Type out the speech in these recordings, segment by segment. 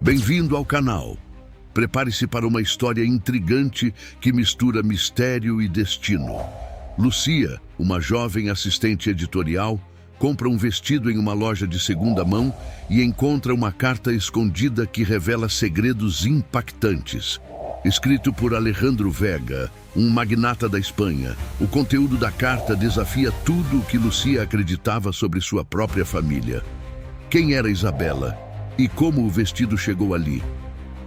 Bem-vindo ao canal. Prepare-se para uma história intrigante que mistura mistério e destino. Lucia, uma jovem assistente editorial, compra um vestido em uma loja de segunda mão e encontra uma carta escondida que revela segredos impactantes. Escrito por Alejandro Vega, um magnata da Espanha, o conteúdo da carta desafia tudo o que Lucia acreditava sobre sua própria família. Quem era Isabela? E como o vestido chegou ali?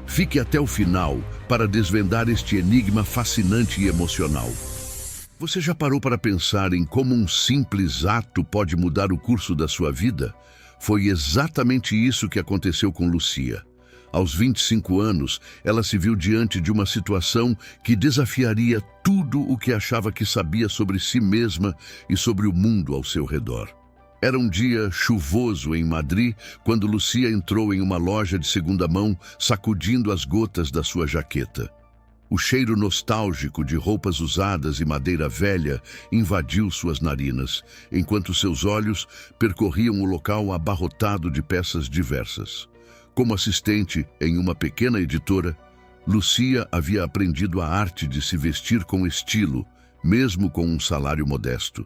Fique até o final para desvendar este enigma fascinante e emocional. Você já parou para pensar em como um simples ato pode mudar o curso da sua vida? Foi exatamente isso que aconteceu com Lucia. Aos 25 anos, ela se viu diante de uma situação que desafiaria tudo o que achava que sabia sobre si mesma e sobre o mundo ao seu redor. Era um dia chuvoso em Madrid quando Lucia entrou em uma loja de segunda mão, sacudindo as gotas da sua jaqueta. O cheiro nostálgico de roupas usadas e madeira velha invadiu suas narinas, enquanto seus olhos percorriam o local abarrotado de peças diversas. Como assistente em uma pequena editora, Lucia havia aprendido a arte de se vestir com estilo, mesmo com um salário modesto.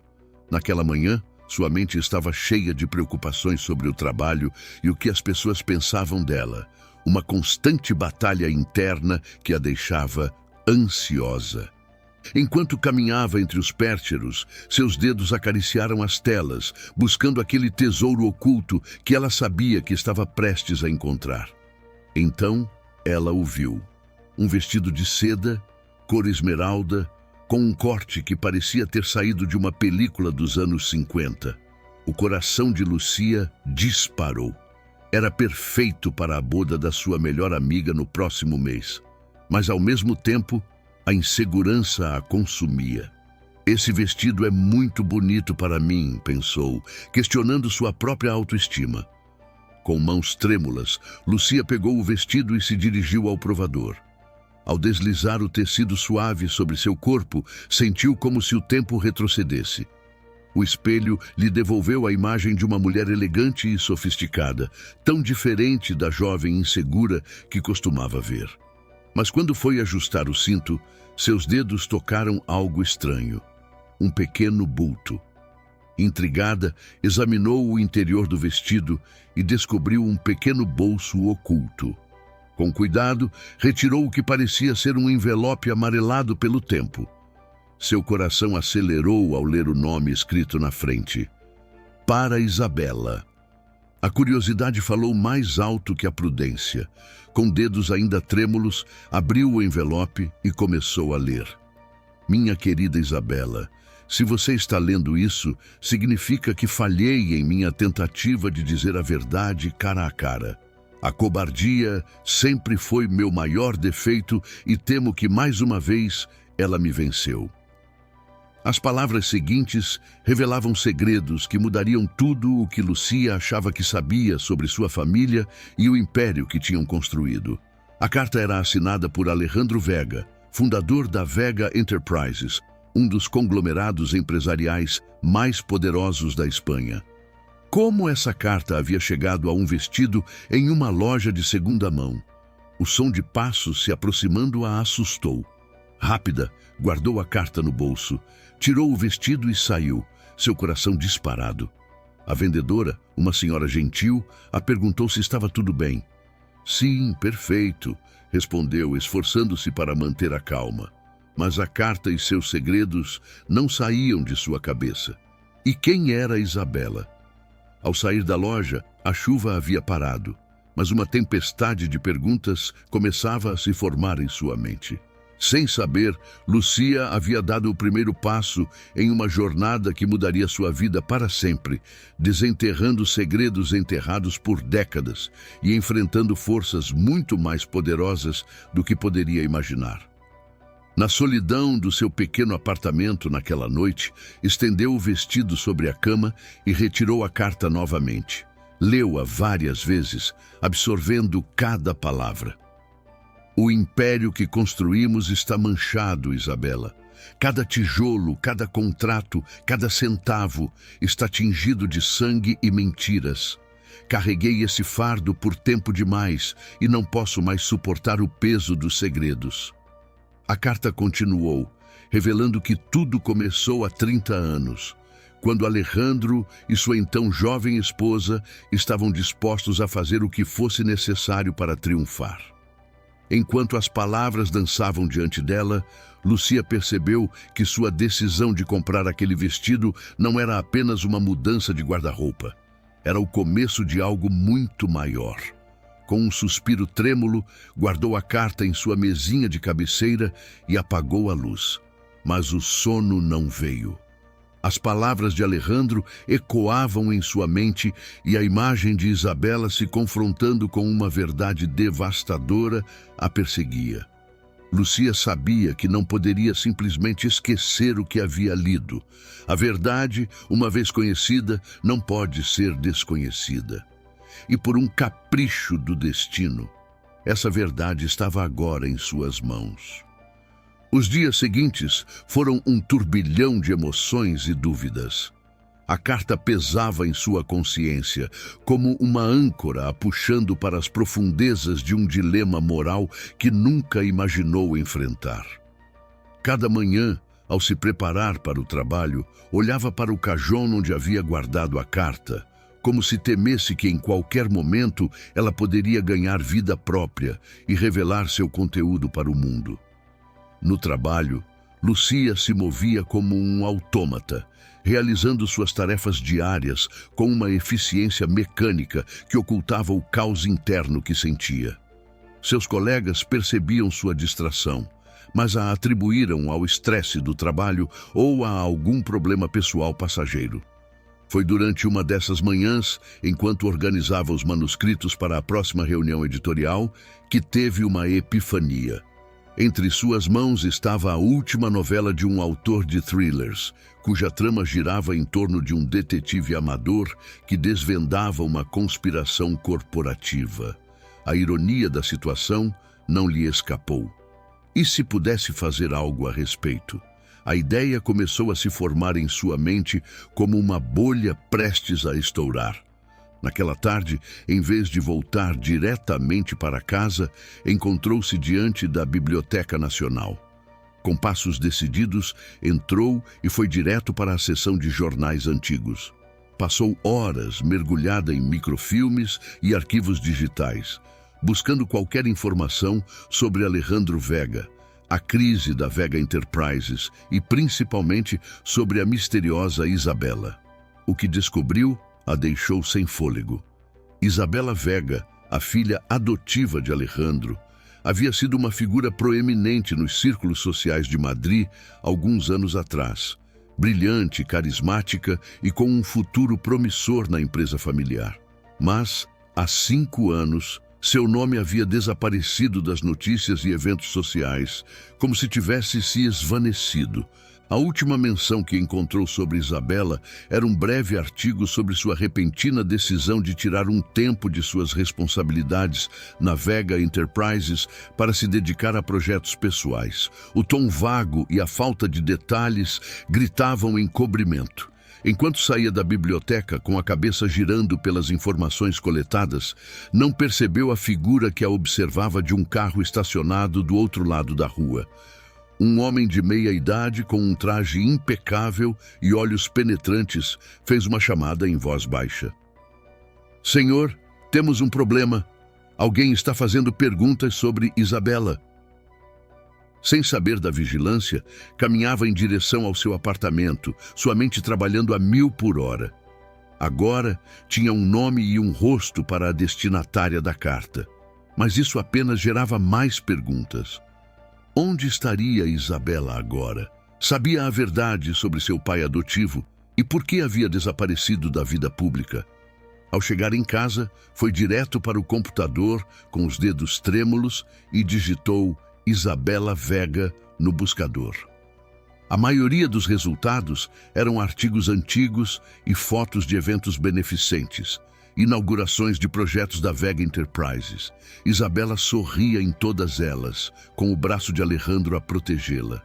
Naquela manhã, sua mente estava cheia de preocupações sobre o trabalho e o que as pessoas pensavam dela, uma constante batalha interna que a deixava ansiosa. Enquanto caminhava entre os pértiros, seus dedos acariciaram as telas, buscando aquele tesouro oculto que ela sabia que estava prestes a encontrar. Então, ela o viu. Um vestido de seda, cor esmeralda, com um corte que parecia ter saído de uma película dos anos 50. O coração de Lucia disparou. Era perfeito para a boda da sua melhor amiga no próximo mês. Mas, ao mesmo tempo, a insegurança a consumia. Esse vestido é muito bonito para mim, pensou, questionando sua própria autoestima. Com mãos trêmulas, Lucia pegou o vestido e se dirigiu ao provador. Ao deslizar o tecido suave sobre seu corpo, sentiu como se o tempo retrocedesse. O espelho lhe devolveu a imagem de uma mulher elegante e sofisticada, tão diferente da jovem insegura que costumava ver. Mas quando foi ajustar o cinto, seus dedos tocaram algo estranho. Um pequeno bulto. Intrigada, examinou o interior do vestido e descobriu um pequeno bolso oculto. Com cuidado, retirou o que parecia ser um envelope amarelado pelo tempo. Seu coração acelerou ao ler o nome escrito na frente. Para Isabela. A curiosidade falou mais alto que a prudência. Com dedos ainda trêmulos, abriu o envelope e começou a ler. Minha querida Isabela, se você está lendo isso, significa que falhei em minha tentativa de dizer a verdade cara a cara. A cobardia sempre foi meu maior defeito e temo que, mais uma vez, ela me venceu. As palavras seguintes revelavam segredos que mudariam tudo o que Lucia achava que sabia sobre sua família e o império que tinham construído. A carta era assinada por Alejandro Vega, fundador da Vega Enterprises, um dos conglomerados empresariais mais poderosos da Espanha. Como essa carta havia chegado a um vestido em uma loja de segunda mão? O som de passos se aproximando a assustou. Rápida, guardou a carta no bolso, tirou o vestido e saiu, seu coração disparado. A vendedora, uma senhora gentil, a perguntou se estava tudo bem. Sim, perfeito, respondeu, esforçando-se para manter a calma. Mas a carta e seus segredos não saíam de sua cabeça. E quem era Isabela? Ao sair da loja, a chuva havia parado, mas uma tempestade de perguntas começava a se formar em sua mente. Sem saber, Lucia havia dado o primeiro passo em uma jornada que mudaria sua vida para sempre, desenterrando segredos enterrados por décadas e enfrentando forças muito mais poderosas do que poderia imaginar. Na solidão do seu pequeno apartamento naquela noite, estendeu o vestido sobre a cama e retirou a carta novamente. Leu-a várias vezes, absorvendo cada palavra. O império que construímos está manchado, Isabela. Cada tijolo, cada contrato, cada centavo está tingido de sangue e mentiras. Carreguei esse fardo por tempo demais e não posso mais suportar o peso dos segredos. A carta continuou, revelando que tudo começou há 30 anos, quando Alejandro e sua então jovem esposa estavam dispostos a fazer o que fosse necessário para triunfar. Enquanto as palavras dançavam diante dela, Lucia percebeu que sua decisão de comprar aquele vestido não era apenas uma mudança de guarda-roupa. Era o começo de algo muito maior. Com um suspiro trêmulo, guardou a carta em sua mesinha de cabeceira e apagou a luz. Mas o sono não veio. As palavras de Alejandro ecoavam em sua mente e a imagem de Isabela se confrontando com uma verdade devastadora a perseguia. Lucia sabia que não poderia simplesmente esquecer o que havia lido. A verdade, uma vez conhecida, não pode ser desconhecida. E por um capricho do destino, essa verdade estava agora em suas mãos. Os dias seguintes foram um turbilhão de emoções e dúvidas. A carta pesava em sua consciência, como uma âncora a puxando para as profundezas de um dilema moral que nunca imaginou enfrentar. Cada manhã, ao se preparar para o trabalho, olhava para o cajón onde havia guardado a carta, como se temesse que em qualquer momento ela poderia ganhar vida própria e revelar seu conteúdo para o mundo. No trabalho, Lucia se movia como um autômata, realizando suas tarefas diárias com uma eficiência mecânica que ocultava o caos interno que sentia. Seus colegas percebiam sua distração, mas a atribuíram ao estresse do trabalho ou a algum problema pessoal passageiro. Foi durante uma dessas manhãs, enquanto organizava os manuscritos para a próxima reunião editorial, que teve uma epifania. Entre suas mãos estava a última novela de um autor de thrillers, cuja trama girava em torno de um detetive amador que desvendava uma conspiração corporativa. A ironia da situação não lhe escapou. E se pudesse fazer algo a respeito? A ideia começou a se formar em sua mente como uma bolha prestes a estourar. Naquela tarde, em vez de voltar diretamente para casa, encontrou-se diante da Biblioteca Nacional. Com passos decididos, entrou e foi direto para a seção de jornais antigos. Passou horas mergulhada em microfilmes e arquivos digitais, buscando qualquer informação sobre Alejandro Vega, a crise da Vega Enterprises e principalmente sobre a misteriosa Isabela. O que descobriu a deixou sem fôlego. Isabela Vega, a filha adotiva de Alejandro, havia sido uma figura proeminente nos círculos sociais de Madrid alguns anos atrás, brilhante, carismática e com um futuro promissor na empresa familiar. Mas, há 5 anos, seu nome havia desaparecido das notícias e eventos sociais, como se tivesse se esvanecido. A última menção que encontrou sobre Isabela era um breve artigo sobre sua repentina decisão de tirar um tempo de suas responsabilidades na Vega Enterprises para se dedicar a projetos pessoais. O tom vago e a falta de detalhes gritavam encobrimento. Enquanto saía da biblioteca com a cabeça girando pelas informações coletadas, não percebeu a figura que a observava de um carro estacionado do outro lado da rua. Um homem de meia idade com um traje impecável e olhos penetrantes fez uma chamada em voz baixa. "Senhor, temos um problema. Alguém está fazendo perguntas sobre Isabela." Sem saber da vigilância, caminhava em direção ao seu apartamento, sua mente trabalhando a 1000 por hora. Agora tinha um nome e um rosto para a destinatária da carta, mas isso apenas gerava mais perguntas. Onde estaria Isabela agora? Sabia a verdade sobre seu pai adotivo e por que havia desaparecido da vida pública. Ao chegar em casa, foi direto para o computador com os dedos trêmulos e digitou Isabela Vega no buscador. A maioria dos resultados eram artigos antigos e fotos de eventos beneficentes, inaugurações de projetos da Vega Enterprises. Isabela sorria em todas elas, com o braço de Alejandro a protegê-la.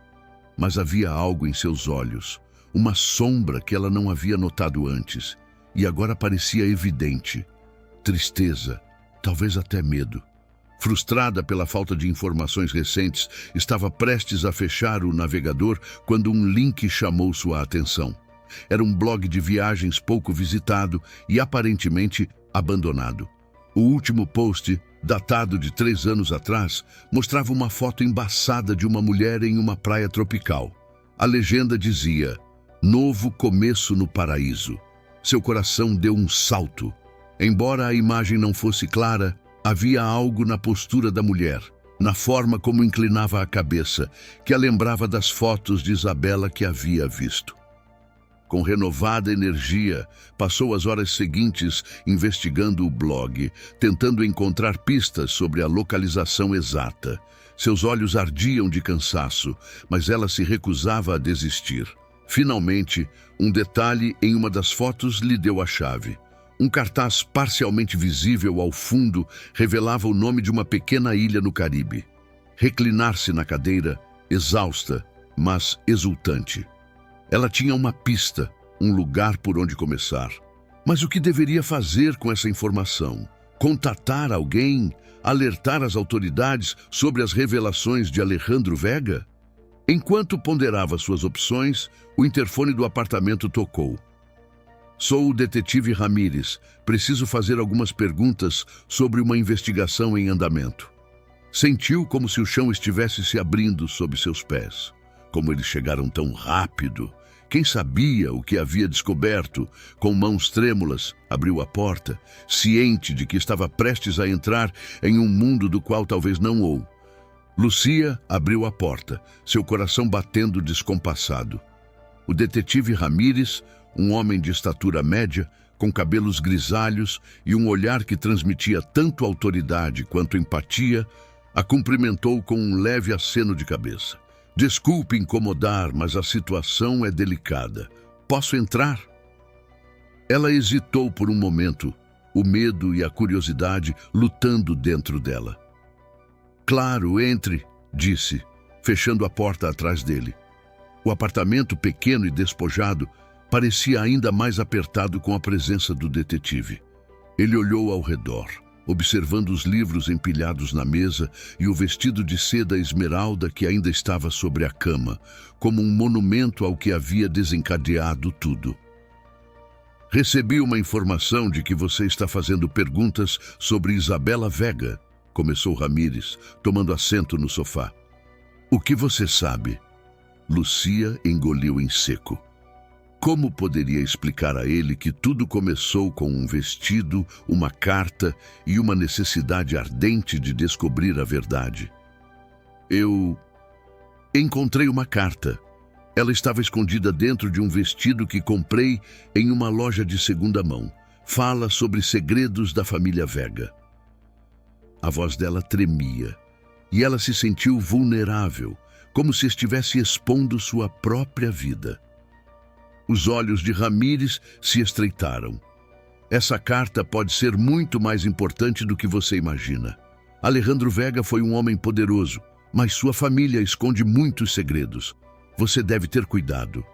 Mas havia algo em seus olhos, uma sombra que ela não havia notado antes, e agora parecia evidente. tristeza, talvez até medo. Frustrada pela falta de informações recentes, estava prestes a fechar o navegador quando um link chamou sua atenção. Era um blog de viagens pouco visitado e aparentemente abandonado. O último post, datado de 3 anos atrás, mostrava uma foto embaçada de uma mulher em uma praia tropical. A legenda dizia: "Novo começo no paraíso." Seu coração deu um salto. Embora a imagem não fosse clara, havia algo na postura da mulher, na forma como inclinava a cabeça, que a lembrava das fotos de Isabela que havia visto. Com renovada energia, passou as horas seguintes investigando o blog, tentando encontrar pistas sobre a localização exata. Seus olhos ardiam de cansaço, mas ela se recusava a desistir. Finalmente, um detalhe em uma das fotos lhe deu a chave. Um cartaz parcialmente visível ao fundo revelava o nome de uma pequena ilha no Caribe. Reclinar-se na cadeira, exausta, mas exultante. Ela tinha uma pista, um lugar por onde começar. Mas o que deveria fazer com essa informação? Contatar alguém? Alertar as autoridades sobre as revelações de Alejandro Vega? Enquanto ponderava suas opções, o interfone do apartamento tocou. "Sou o detetive Ramírez. Preciso fazer algumas perguntas sobre uma investigação em andamento." Sentiu como se o chão estivesse se abrindo sob seus pés. Como eles chegaram tão rápido? Quem sabia o que havia descoberto? Com mãos trêmulas, abriu a porta, ciente de que estava prestes a entrar em um mundo do qual talvez não ou. Lucia abriu a porta, seu coração batendo descompassado. O detetive Ramírez, um homem de estatura média, com cabelos grisalhos e um olhar que transmitia tanto autoridade quanto empatia, a cumprimentou com um leve aceno de cabeça. "Desculpe incomodar, mas a situação é delicada. Posso entrar?" Ela hesitou por um momento, o medo e a curiosidade lutando dentro dela. "Claro, entre", disse, fechando a porta atrás dele. O apartamento, pequeno e despojado, parecia ainda mais apertado com a presença do detetive. Ele olhou ao redor, observando os livros empilhados na mesa e o vestido de seda esmeralda que ainda estava sobre a cama, como um monumento ao que havia desencadeado tudo. "Recebi uma informação de que você está fazendo perguntas sobre Isabela Vega", começou Ramírez, tomando assento no sofá. "O que você sabe?" Lucia engoliu em seco. Como poderia explicar a ele que tudo começou com um vestido, uma carta e uma necessidade ardente de descobrir a verdade? "Eu encontrei uma carta. Ela estava escondida dentro de um vestido que comprei em uma loja de segunda mão. Fala sobre segredos da família Vega." A voz dela tremia e ela se sentiu vulnerável, como se estivesse expondo sua própria vida. Os olhos de Ramírez se estreitaram. "Essa carta pode ser muito mais importante do que você imagina. Alejandro Vega foi um homem poderoso, mas sua família esconde muitos segredos. Você deve ter cuidado."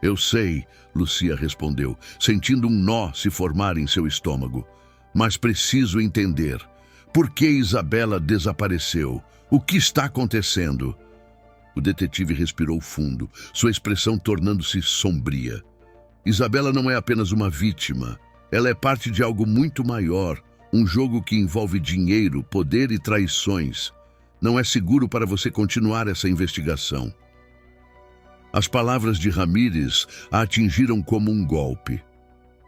"Eu sei", Lucia respondeu, sentindo um nó se formar em seu estômago. "Mas preciso entender. Por que Isabela desapareceu? O que está acontecendo?" O detetive respirou fundo, sua expressão tornando-se sombria. "Isabela não é apenas uma vítima. Ela é parte de algo muito maior, um jogo que envolve dinheiro, poder e traições. Não é seguro para você continuar essa investigação." As palavras de Ramírez a atingiram como um golpe.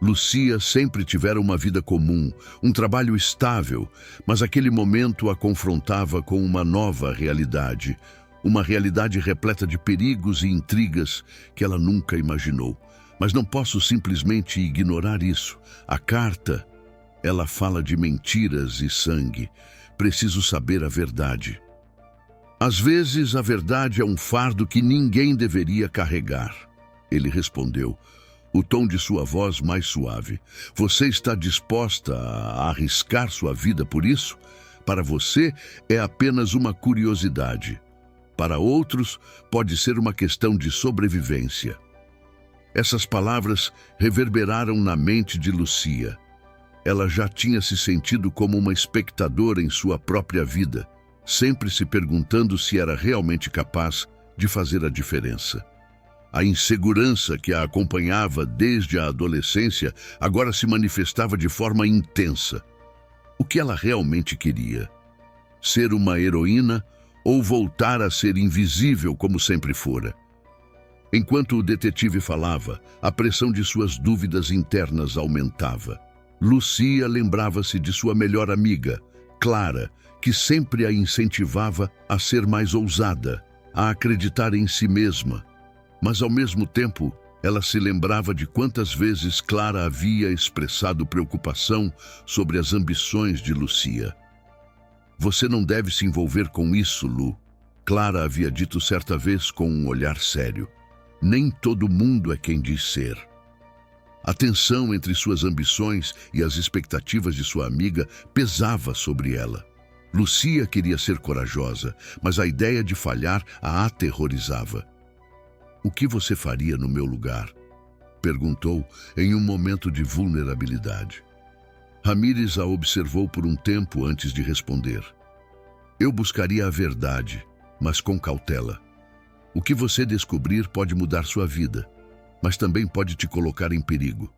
Lucia sempre tivera uma vida comum, um trabalho estável, mas aquele momento a confrontava com uma nova realidade. Uma realidade repleta de perigos e intrigas que ela nunca imaginou. "Mas não posso simplesmente ignorar isso. A carta, ela fala de mentiras e sangue. Preciso saber a verdade." "Às vezes, a verdade é um fardo que ninguém deveria carregar", ele respondeu, o tom de sua voz mais suave. "Você está disposta a arriscar sua vida por isso? Para você, é apenas uma curiosidade. Para outros, pode ser uma questão de sobrevivência." Essas palavras reverberaram na mente de Lucia. ela já tinha se sentido como uma espectadora em sua própria vida, sempre se perguntando se era realmente capaz de fazer a diferença. A insegurança que a acompanhava desde a adolescência agora se manifestava de forma intensa. O que ela realmente queria? Ser uma heroína ou voltar a ser invisível como sempre fora? Enquanto o detetive falava, a pressão de suas dúvidas internas aumentava. Lucia lembrava-se de sua melhor amiga, Clara, que sempre a incentivava a ser mais ousada, a acreditar em si mesma. Mas, ao mesmo tempo, ela se lembrava de quantas vezes Clara havia expressado preocupação sobre as ambições de Lucia. Você não deve se envolver com isso, Lu, Clara havia dito certa vez com um olhar sério. Nem todo mundo é quem diz ser. A tensão entre suas ambições e as expectativas de sua amiga pesava sobre ela. Lucia queria ser corajosa, mas a ideia de falhar a aterrorizava. O que você faria no meu lugar? Perguntou em um momento de vulnerabilidade. Ramírez a observou por um tempo antes de responder. Eu buscaria a verdade, mas com cautela. O que você descobrir pode mudar sua vida, mas também pode te colocar em perigo.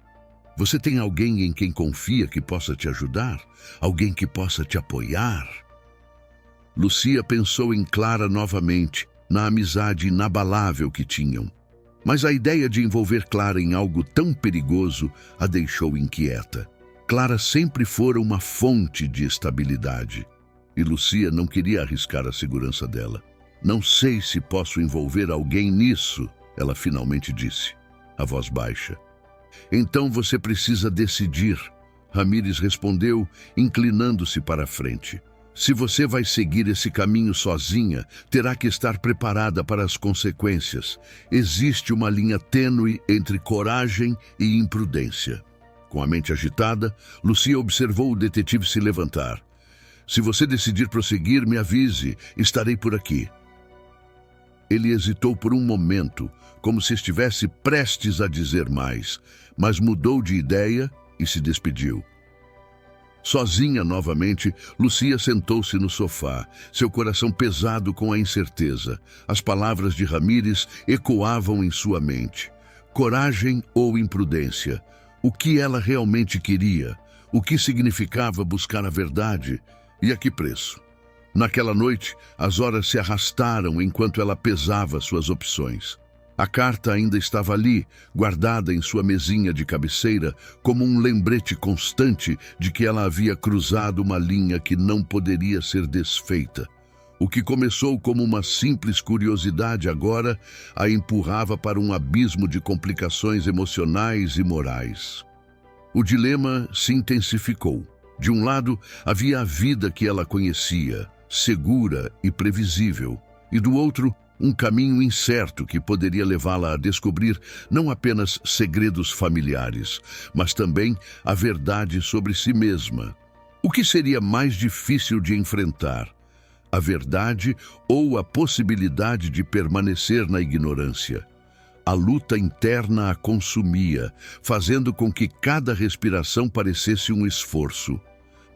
Você tem alguém em quem confia que possa te ajudar? Alguém que possa te apoiar? Lucia pensou em Clara novamente, na amizade inabalável que tinham. Mas a ideia de envolver Clara em algo tão perigoso a deixou inquieta. Clara sempre fora uma fonte de estabilidade, e Lucia não queria arriscar a segurança dela. Não sei se posso envolver alguém nisso, ela finalmente disse, a voz baixa. Então você precisa decidir, Ramírez respondeu, inclinando-se para a frente. Se você vai seguir esse caminho sozinha, terá que estar preparada para as consequências. Existe uma linha tênue entre coragem e imprudência. Com a mente agitada, Lucia observou o detetive se levantar. Se você decidir prosseguir, me avise, estarei por aqui. Ele hesitou por um momento, como se estivesse prestes a dizer mais, mas mudou de ideia e se despediu. Sozinha novamente, Lucia sentou-se no sofá, seu coração pesado com a incerteza. As palavras de Ramírez ecoavam em sua mente. Coragem ou imprudência? O que ela realmente queria? O que significava buscar a verdade? E a que preço? Naquela noite, as horas se arrastaram enquanto ela pesava suas opções. A carta ainda estava ali, guardada em sua mesinha de cabeceira, como um lembrete constante de que ela havia cruzado uma linha que não poderia ser desfeita. O que começou como uma simples curiosidade agora a empurrava para um abismo de complicações emocionais e morais. O dilema se intensificou. De um lado, havia a vida que ela conhecia, segura e previsível, e do outro, um caminho incerto que poderia levá-la a descobrir não apenas segredos familiares, mas também a verdade sobre si mesma. O que seria mais difícil de enfrentar? A verdade ou a possibilidade de permanecer na ignorância? A luta interna a consumia, fazendo com que cada respiração parecesse um esforço.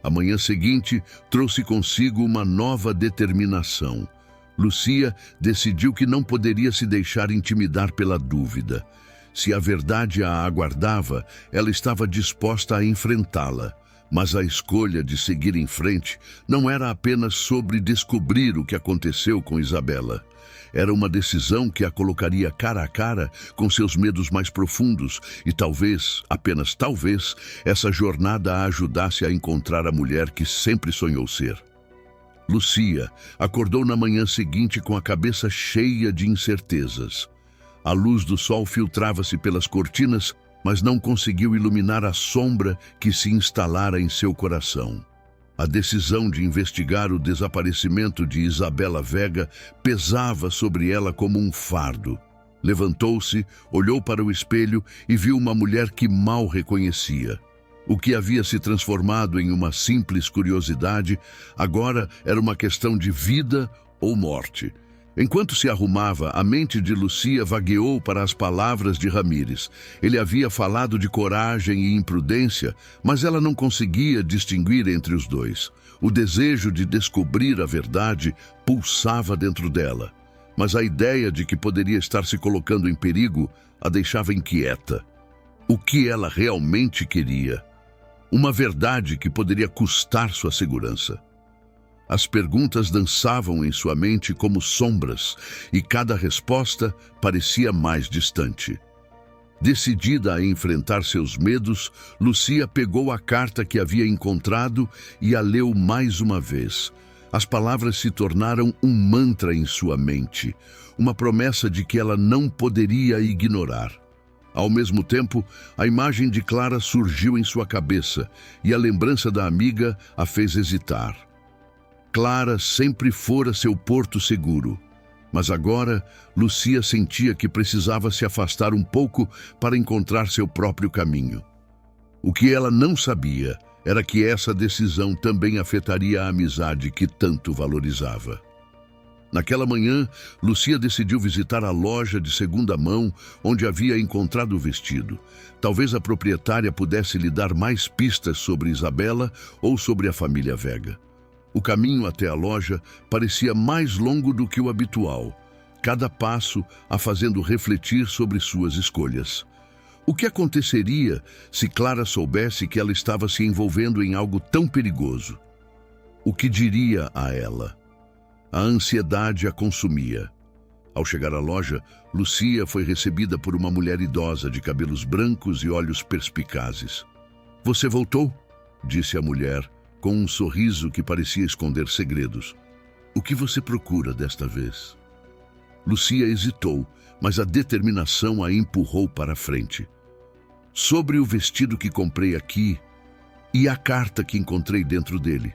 A manhã seguinte trouxe consigo uma nova determinação. Lucia decidiu que não poderia se deixar intimidar pela dúvida. Se a verdade a aguardava, ela estava disposta a enfrentá-la. Mas a escolha de seguir em frente não era apenas sobre descobrir o que aconteceu com Isabela. Era uma decisão que a colocaria cara a cara com seus medos mais profundos e talvez, apenas talvez, essa jornada a ajudasse a encontrar a mulher que sempre sonhou ser. Lucia acordou na manhã seguinte com a cabeça cheia de incertezas. A luz do sol filtrava-se pelas cortinas, mas não conseguiu iluminar a sombra que se instalara em seu coração. A decisão de investigar o desaparecimento de Isabela Vega pesava sobre ela como um fardo. Levantou-se, olhou para o espelho e viu uma mulher que mal reconhecia. O que havia se transformado em uma simples curiosidade, agora era uma questão de vida ou morte. Enquanto se arrumava, a mente de Lucia vagueou para as palavras de Ramírez. Ele havia falado de coragem e imprudência, mas ela não conseguia distinguir entre os dois. O desejo de descobrir a verdade pulsava dentro dela, mas a ideia de que poderia estar se colocando em perigo a deixava inquieta. O que ela realmente queria? Uma verdade que poderia custar sua segurança. As perguntas dançavam em sua mente como sombras, e cada resposta parecia mais distante. Decidida a enfrentar seus medos, Lucia pegou a carta que havia encontrado e a leu mais uma vez. As palavras se tornaram um mantra em sua mente, uma promessa de que ela não poderia ignorar. Ao mesmo tempo, a imagem de Clara surgiu em sua cabeça e a lembrança da amiga a fez hesitar. Clara sempre fora seu porto seguro, mas agora Lucia sentia que precisava se afastar um pouco para encontrar seu próprio caminho. O que ela não sabia era que essa decisão também afetaria a amizade que tanto valorizava. Naquela manhã, Lucia decidiu visitar a loja de segunda mão onde havia encontrado o vestido. Talvez a proprietária pudesse lhe dar mais pistas sobre Isabela ou sobre a família Vega. O caminho até a loja parecia mais longo do que o habitual, cada passo a fazendo refletir sobre suas escolhas. O que aconteceria se Clara soubesse que ela estava se envolvendo em algo tão perigoso? O que diria a ela? A ansiedade a consumia. Ao chegar à loja, Lucia foi recebida por uma mulher idosa de cabelos brancos e olhos perspicazes. "Você voltou?", disse a mulher, com um sorriso que parecia esconder segredos. "O que você procura desta vez?" Lucia hesitou, mas a determinação a empurrou para a frente. "Sobre o vestido que comprei aqui e a carta que encontrei dentro dele.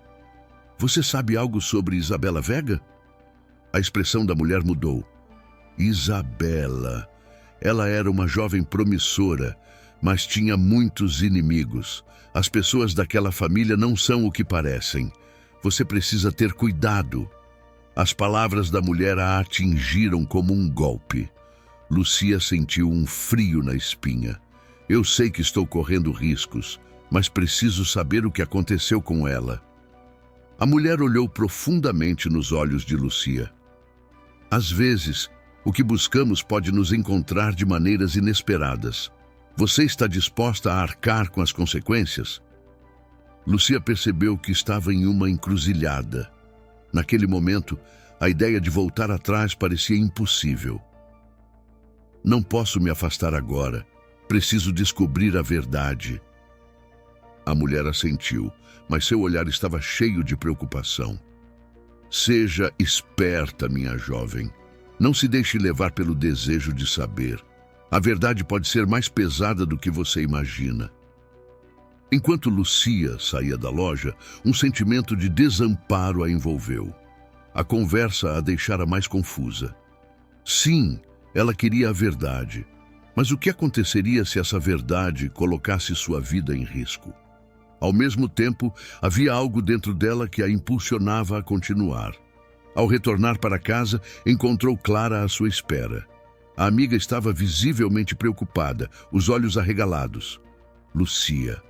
Você sabe algo sobre Isabela Vega?" A expressão da mulher mudou. Isabela. Ela era uma jovem promissora, mas tinha muitos inimigos. As pessoas daquela família não são o que parecem. Você precisa ter cuidado. As palavras da mulher a atingiram como um golpe. Lucia sentiu um frio na espinha. "Eu sei que estou correndo riscos, mas preciso saber o que aconteceu com ela." A mulher olhou profundamente nos olhos de Lucia. "Às vezes, o que buscamos pode nos encontrar de maneiras inesperadas. Você está disposta a arcar com as consequências?" Lucia percebeu que estava em uma encruzilhada. Naquele momento, a ideia de voltar atrás parecia impossível. "Não posso me afastar agora. Preciso descobrir a verdade." A mulher assentiu, mas seu olhar estava cheio de preocupação. "Seja esperta, minha jovem. Não se deixe levar pelo desejo de saber. A verdade pode ser mais pesada do que você imagina." Enquanto Lucia saía da loja, um sentimento de desamparo a envolveu. A conversa a deixara mais confusa. Sim, ela queria a verdade, mas o que aconteceria se essa verdade colocasse sua vida em risco? Ao mesmo tempo, havia algo dentro dela que a impulsionava a continuar. Ao retornar para casa, encontrou Clara à sua espera. A amiga estava visivelmente preocupada, os olhos arregalados. "Lucia,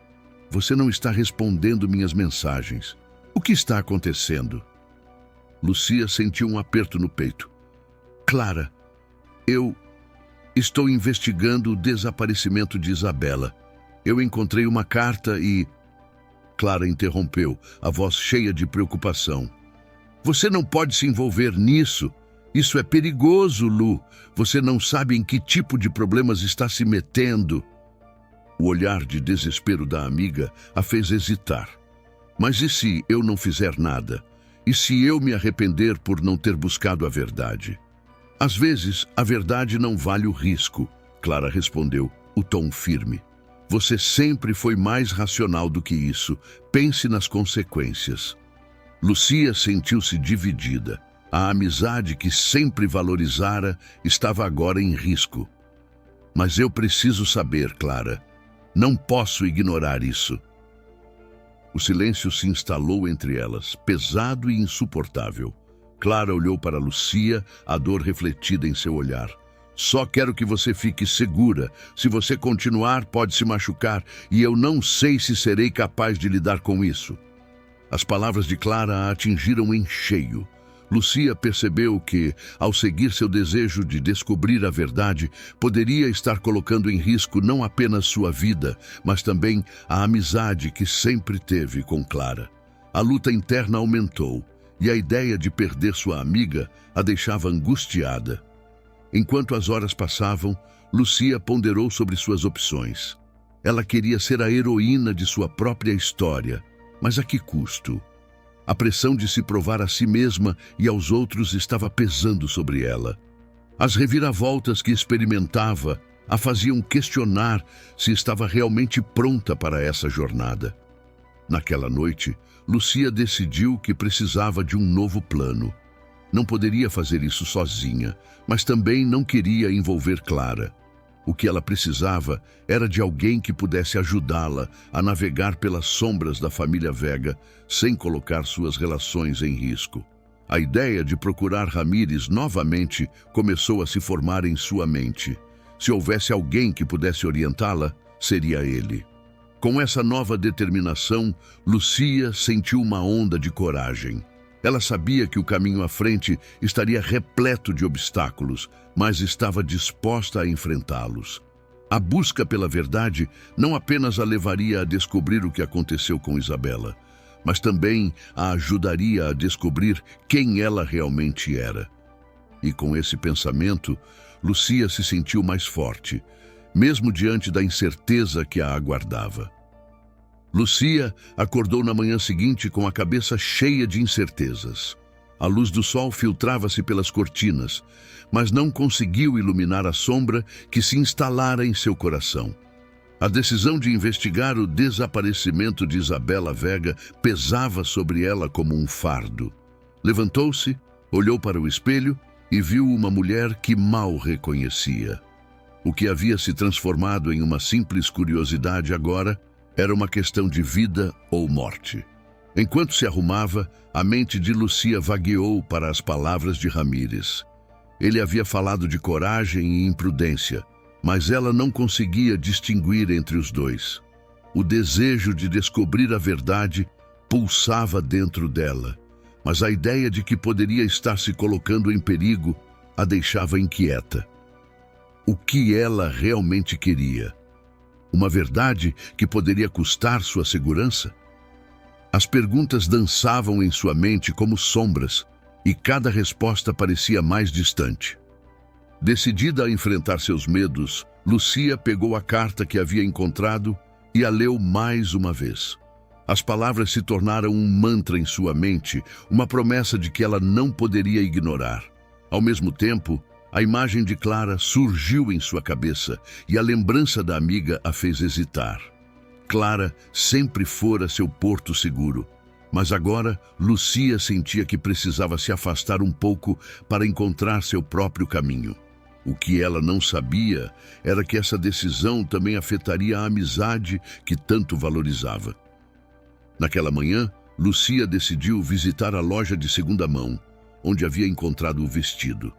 você não está respondendo minhas mensagens. O que está acontecendo?" Lucia sentiu um aperto no peito. "Clara, eu estou investigando o desaparecimento de Isabela. Eu encontrei uma carta e..." Clara interrompeu, a voz cheia de preocupação. "Você não pode se envolver nisso. Isso é perigoso, Lu. Você não sabe em que tipo de problemas está se metendo." O olhar de desespero da amiga a fez hesitar. "Mas e se eu não fizer nada? E se eu me arrepender por não ter buscado a verdade?" "Às vezes, a verdade não vale o risco", Clara respondeu, o tom firme. "Você sempre foi mais racional do que isso. Pense nas consequências." Lucia sentiu-se dividida. A amizade que sempre valorizara estava agora em risco. "Mas eu preciso saber, Clara. Não posso ignorar isso." O silêncio se instalou entre elas, pesado e insuportável. Clara olhou para Lucia, a dor refletida em seu olhar. Só quero que você fique segura. Se você continuar, pode se machucar, e eu não sei se serei capaz de lidar com isso. As palavras de Clara a atingiram em cheio. Lucia percebeu que, ao seguir seu desejo de descobrir a verdade, poderia estar colocando em risco não apenas sua vida, mas também a amizade que sempre teve com Clara. A luta interna aumentou, e a ideia de perder sua amiga a deixava angustiada. Enquanto as horas passavam, Lucia ponderou sobre suas opções. Ela queria ser a heroína de sua própria história, mas a que custo? A pressão de se provar a si mesma e aos outros estava pesando sobre ela. As reviravoltas que experimentava a faziam questionar se estava realmente pronta para essa jornada. Naquela noite, Lucia decidiu que precisava de um novo plano. Não poderia fazer isso sozinha, mas também não queria envolver Clara. O que ela precisava era de alguém que pudesse ajudá-la a navegar pelas sombras da família Vega sem colocar suas relações em risco. A ideia de procurar Ramírez novamente começou a se formar em sua mente. Se houvesse alguém que pudesse orientá-la, seria ele. Com essa nova determinação, Lucia sentiu uma onda de coragem. Ela sabia que o caminho à frente estaria repleto de obstáculos, mas estava disposta a enfrentá-los. A busca pela verdade não apenas a levaria a descobrir o que aconteceu com Isabela, mas também a ajudaria a descobrir quem ela realmente era. E com esse pensamento, Lucia se sentiu mais forte, mesmo diante da incerteza que a aguardava. Lucia acordou na manhã seguinte com a cabeça cheia de incertezas. A luz do sol filtrava-se pelas cortinas, mas não conseguiu iluminar a sombra que se instalara em seu coração. A decisão de investigar o desaparecimento de Isabela Vega pesava sobre ela como um fardo. Levantou-se, olhou para o espelho e viu uma mulher que mal reconhecia. O que havia se transformado em uma simples curiosidade agora era uma questão de vida ou morte. Enquanto se arrumava, a mente de Lucia vagueou para as palavras de Ramírez. Ele havia falado de coragem e imprudência, mas ela não conseguia distinguir entre os dois. O desejo de descobrir a verdade pulsava dentro dela, mas a ideia de que poderia estar se colocando em perigo a deixava inquieta. O que ela realmente queria? Uma verdade que poderia custar sua segurança? As perguntas dançavam em sua mente como sombras, e cada resposta parecia mais distante. Decidida a enfrentar seus medos, Lucia pegou a carta que havia encontrado e a leu mais uma vez. As palavras se tornaram um mantra em sua mente, uma promessa de que ela não poderia ignorar. Ao mesmo tempo, a imagem de Clara surgiu em sua cabeça e a lembrança da amiga a fez hesitar. Clara sempre fora seu porto seguro, mas agora Lucia sentia que precisava se afastar um pouco para encontrar seu próprio caminho. O que ela não sabia era que essa decisão também afetaria a amizade que tanto valorizava. Naquela manhã, Lucia decidiu visitar a loja de segunda mão, onde havia encontrado o vestido.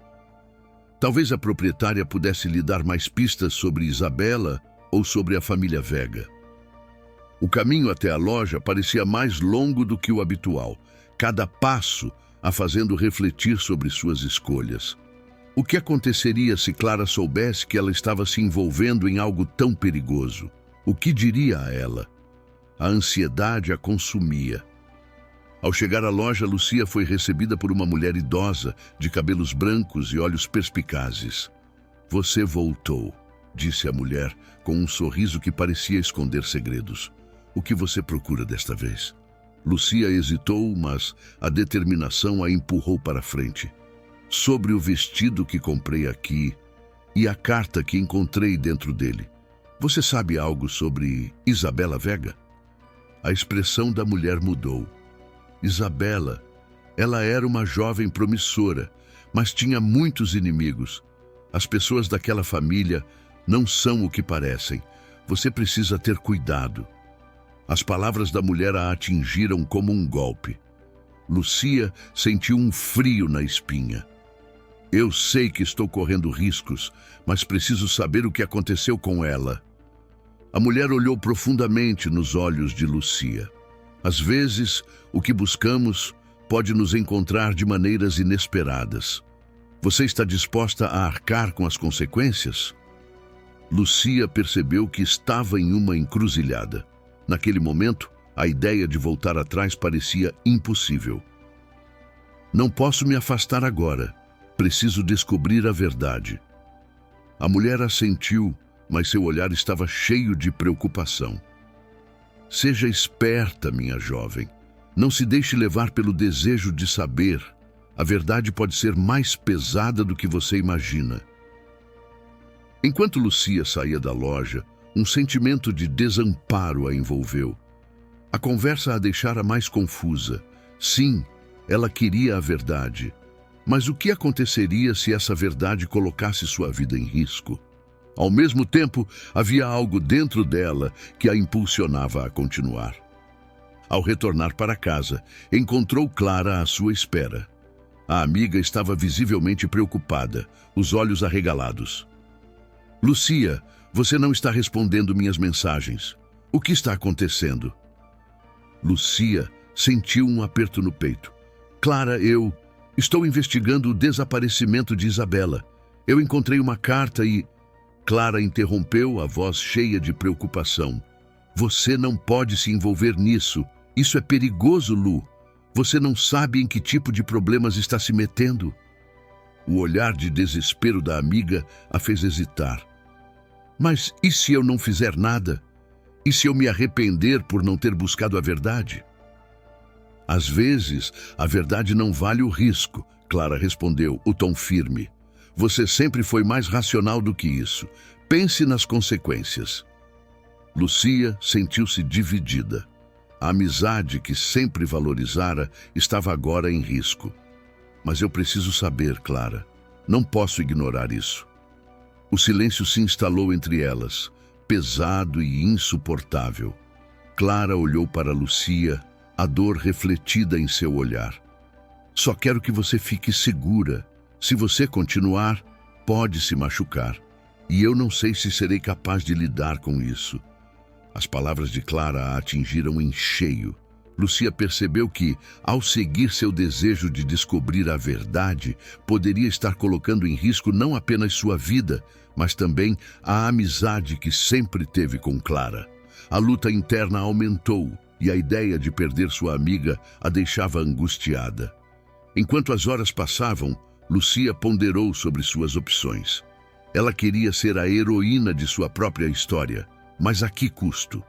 Talvez a proprietária pudesse lhe dar mais pistas sobre Isabela ou sobre a família Vega. O caminho até a loja parecia mais longo do que o habitual, cada passo a fazendo refletir sobre suas escolhas. O que aconteceria se Clara soubesse que ela estava se envolvendo em algo tão perigoso? O que diria a ela? A ansiedade a consumia. Ao chegar à loja, Lucia foi recebida por uma mulher idosa, de cabelos brancos e olhos perspicazes. "Você voltou", disse a mulher, com um sorriso que parecia esconder segredos. "O que você procura desta vez?" Lucia hesitou, mas a determinação a empurrou para frente. "Sobre o vestido que comprei aqui e a carta que encontrei dentro dele. Você sabe algo sobre Isabela Vega?" A expressão da mulher mudou. Isabela, ela era uma jovem promissora, mas tinha muitos inimigos. As pessoas daquela família não são o que parecem. Você precisa ter cuidado. As palavras da mulher a atingiram como um golpe. Lucia sentiu um frio na espinha. Eu sei que estou correndo riscos, mas preciso saber o que aconteceu com ela. A mulher olhou profundamente nos olhos de Lucia. Às vezes, o que buscamos pode nos encontrar de maneiras inesperadas. Você está disposta a arcar com as consequências? Lucia percebeu que estava em uma encruzilhada. Naquele momento, a ideia de voltar atrás parecia impossível. Não posso me afastar agora. Preciso descobrir a verdade. A mulher assentiu, mas seu olhar estava cheio de preocupação. Seja esperta, minha jovem. Não se deixe levar pelo desejo de saber. A verdade pode ser mais pesada do que você imagina. Enquanto Lucia saía da loja, um sentimento de desamparo a envolveu. A conversa a deixara mais confusa. Sim, ela queria a verdade. Mas o que aconteceria se essa verdade colocasse sua vida em risco? Ao mesmo tempo, havia algo dentro dela que a impulsionava a continuar. Ao retornar para casa, encontrou Clara à sua espera. A amiga estava visivelmente preocupada, os olhos arregalados. Lucia, você não está respondendo minhas mensagens. O que está acontecendo? Lucia sentiu um aperto no peito. Clara, eu estou investigando o desaparecimento de Isabela. Eu encontrei uma carta e... Clara interrompeu, a voz cheia de preocupação. Você não pode se envolver nisso. Isso é perigoso, Lu. Você não sabe em que tipo de problemas está se metendo. O olhar de desespero da amiga a fez hesitar. Mas e se eu não fizer nada? E se eu me arrepender por não ter buscado a verdade? Às vezes, a verdade não vale o risco, Clara respondeu, o tom firme. Você sempre foi mais racional do que isso. Pense nas consequências. Lucia sentiu-se dividida. A amizade que sempre valorizara estava agora em risco. Mas eu preciso saber, Clara. Não posso ignorar isso. O silêncio se instalou entre elas, pesado e insuportável. Clara olhou para Lucia, a dor refletida em seu olhar. Só quero que você fique segura. Se você continuar, pode se machucar. E eu não sei se serei capaz de lidar com isso. As palavras de Clara a atingiram em cheio. Lucia percebeu que, ao seguir seu desejo de descobrir a verdade, poderia estar colocando em risco não apenas sua vida, mas também a amizade que sempre teve com Clara. A luta interna aumentou e a ideia de perder sua amiga a deixava angustiada. Enquanto as horas passavam, Lucia ponderou sobre suas opções. Ela queria ser a heroína de sua própria história, mas a que custo?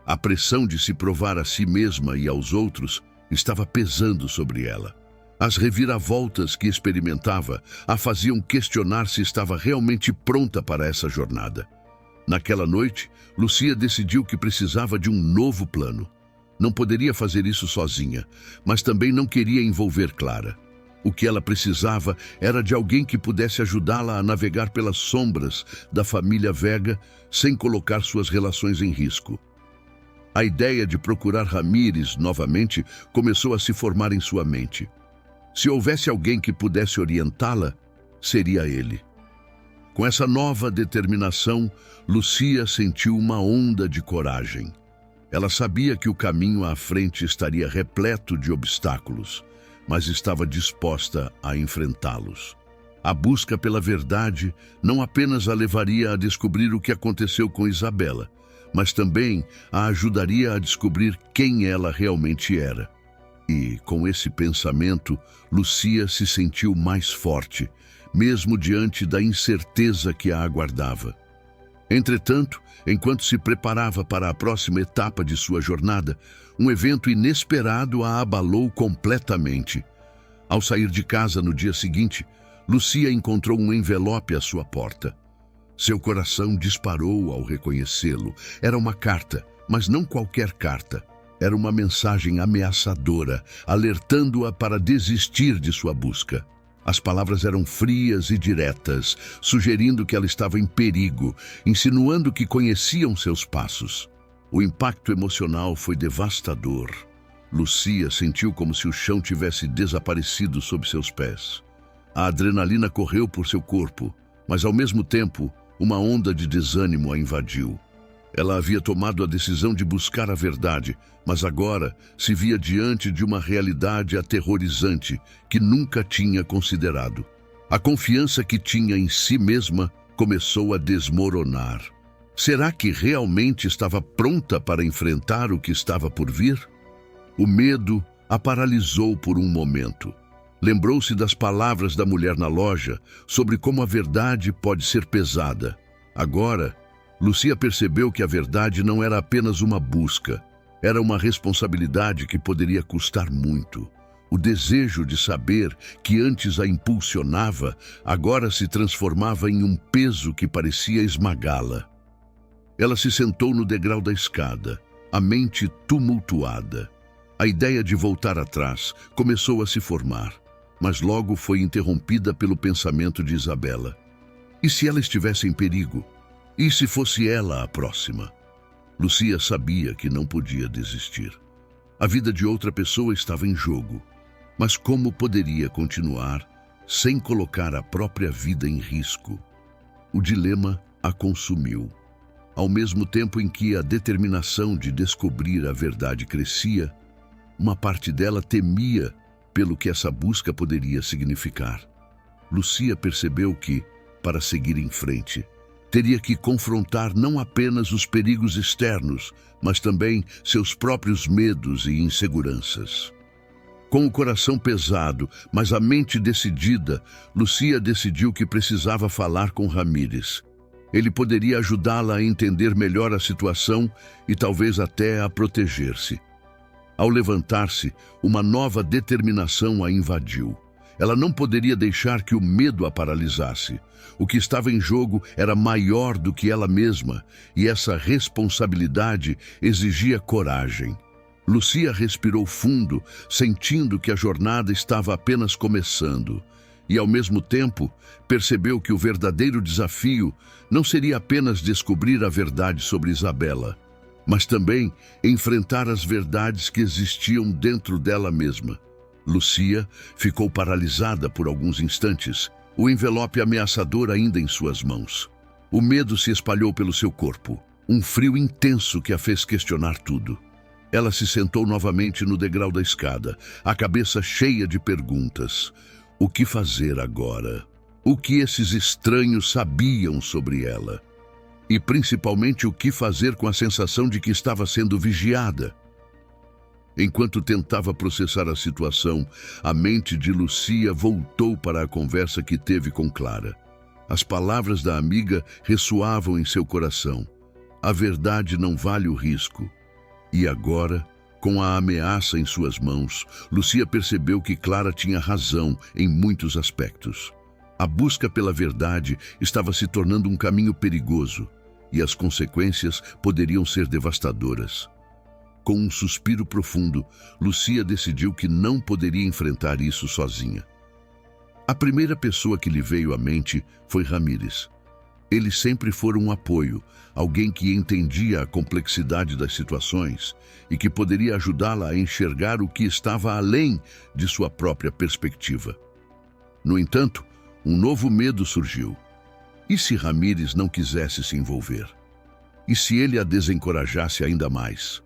A pressão de se provar a si mesma e aos outros estava pesando sobre ela. As reviravoltas que experimentava a faziam questionar se estava realmente pronta para essa jornada. Naquela noite, Lucia decidiu que precisava de um novo plano. Não poderia fazer isso sozinha, mas também não queria envolver Clara. O que ela precisava era de alguém que pudesse ajudá-la a navegar pelas sombras da família Vega sem colocar suas relações em risco. A ideia de procurar Ramírez novamente começou a se formar em sua mente. Se houvesse alguém que pudesse orientá-la, seria ele. Com essa nova determinação, Lucia sentiu uma onda de coragem. Ela sabia que o caminho à frente estaria repleto de obstáculos, mas estava disposta a enfrentá-los. A busca pela verdade não apenas a levaria a descobrir o que aconteceu com Isabela, mas também a ajudaria a descobrir quem ela realmente era. E, com esse pensamento, Lucia se sentiu mais forte, mesmo diante da incerteza que a aguardava. Entretanto, enquanto se preparava para a próxima etapa de sua jornada, um evento inesperado a abalou completamente. Ao sair de casa no dia seguinte, Lucia encontrou um envelope à sua porta. Seu coração disparou ao reconhecê-lo. Era uma carta, mas não qualquer carta. Era uma mensagem ameaçadora, alertando-a para desistir de sua busca. As palavras eram frias e diretas, sugerindo que ela estava em perigo, insinuando que conheciam seus passos. O impacto emocional foi devastador. Lucia sentiu como se o chão tivesse desaparecido sob seus pés. A adrenalina correu por seu corpo, mas ao mesmo tempo, uma onda de desânimo a invadiu. Ela havia tomado a decisão de buscar a verdade, mas agora se via diante de uma realidade aterrorizante que nunca tinha considerado. A confiança que tinha em si mesma começou a desmoronar. Será que realmente estava pronta para enfrentar o que estava por vir? O medo a paralisou por um momento. Lembrou-se das palavras da mulher na loja sobre como a verdade pode ser pesada. Agora, Lucia percebeu que a verdade não era apenas uma busca, era uma responsabilidade que poderia custar muito. O desejo de saber, que antes a impulsionava, agora se transformava em um peso que parecia esmagá-la. Ela se sentou no degrau da escada, a mente tumultuada. A ideia de voltar atrás começou a se formar, mas logo foi interrompida pelo pensamento de Isabela. E se ela estivesse em perigo? E se fosse ela a próxima? Lucia sabia que não podia desistir. A vida de outra pessoa estava em jogo. Mas como poderia continuar sem colocar a própria vida em risco? O dilema a consumiu. Ao mesmo tempo em que a determinação de descobrir a verdade crescia, uma parte dela temia pelo que essa busca poderia significar. Lucia percebeu que, para seguir em frente, teria que confrontar não apenas os perigos externos, mas também seus próprios medos e inseguranças. Com o coração pesado, mas a mente decidida, Lucia decidiu que precisava falar com Ramírez. Ele poderia ajudá-la a entender melhor a situação e talvez até a proteger-se. Ao levantar-se, uma nova determinação a invadiu. Ela não poderia deixar que o medo a paralisasse. O que estava em jogo era maior do que ela mesma, e essa responsabilidade exigia coragem. Lucia respirou fundo, sentindo que a jornada estava apenas começando. E, ao mesmo tempo, percebeu que o verdadeiro desafio não seria apenas descobrir a verdade sobre Isabela, mas também enfrentar as verdades que existiam dentro dela mesma. Lucia ficou paralisada por alguns instantes, o envelope ameaçador ainda em suas mãos. O medo se espalhou pelo seu corpo, um frio intenso que a fez questionar tudo. Ela se sentou novamente no degrau da escada, a cabeça cheia de perguntas. O que fazer agora? O que esses estranhos sabiam sobre ela? E principalmente o que fazer com a sensação de que estava sendo vigiada? Enquanto tentava processar a situação, a mente de Lucia voltou para a conversa que teve com Clara. As palavras da amiga ressoavam em seu coração. A verdade não vale o risco. E agora, com a ameaça em suas mãos, Lucia percebeu que Clara tinha razão em muitos aspectos. A busca pela verdade estava se tornando um caminho perigoso, e as consequências poderiam ser devastadoras. Com um suspiro profundo, Lucia decidiu que não poderia enfrentar isso sozinha. A primeira pessoa que lhe veio à mente foi Ramírez. Ele sempre fora um apoio, alguém que entendia a complexidade das situações e que poderia ajudá-la a enxergar o que estava além de sua própria perspectiva. No entanto, um novo medo surgiu. E se Ramírez não quisesse se envolver? E se ele a desencorajasse ainda mais?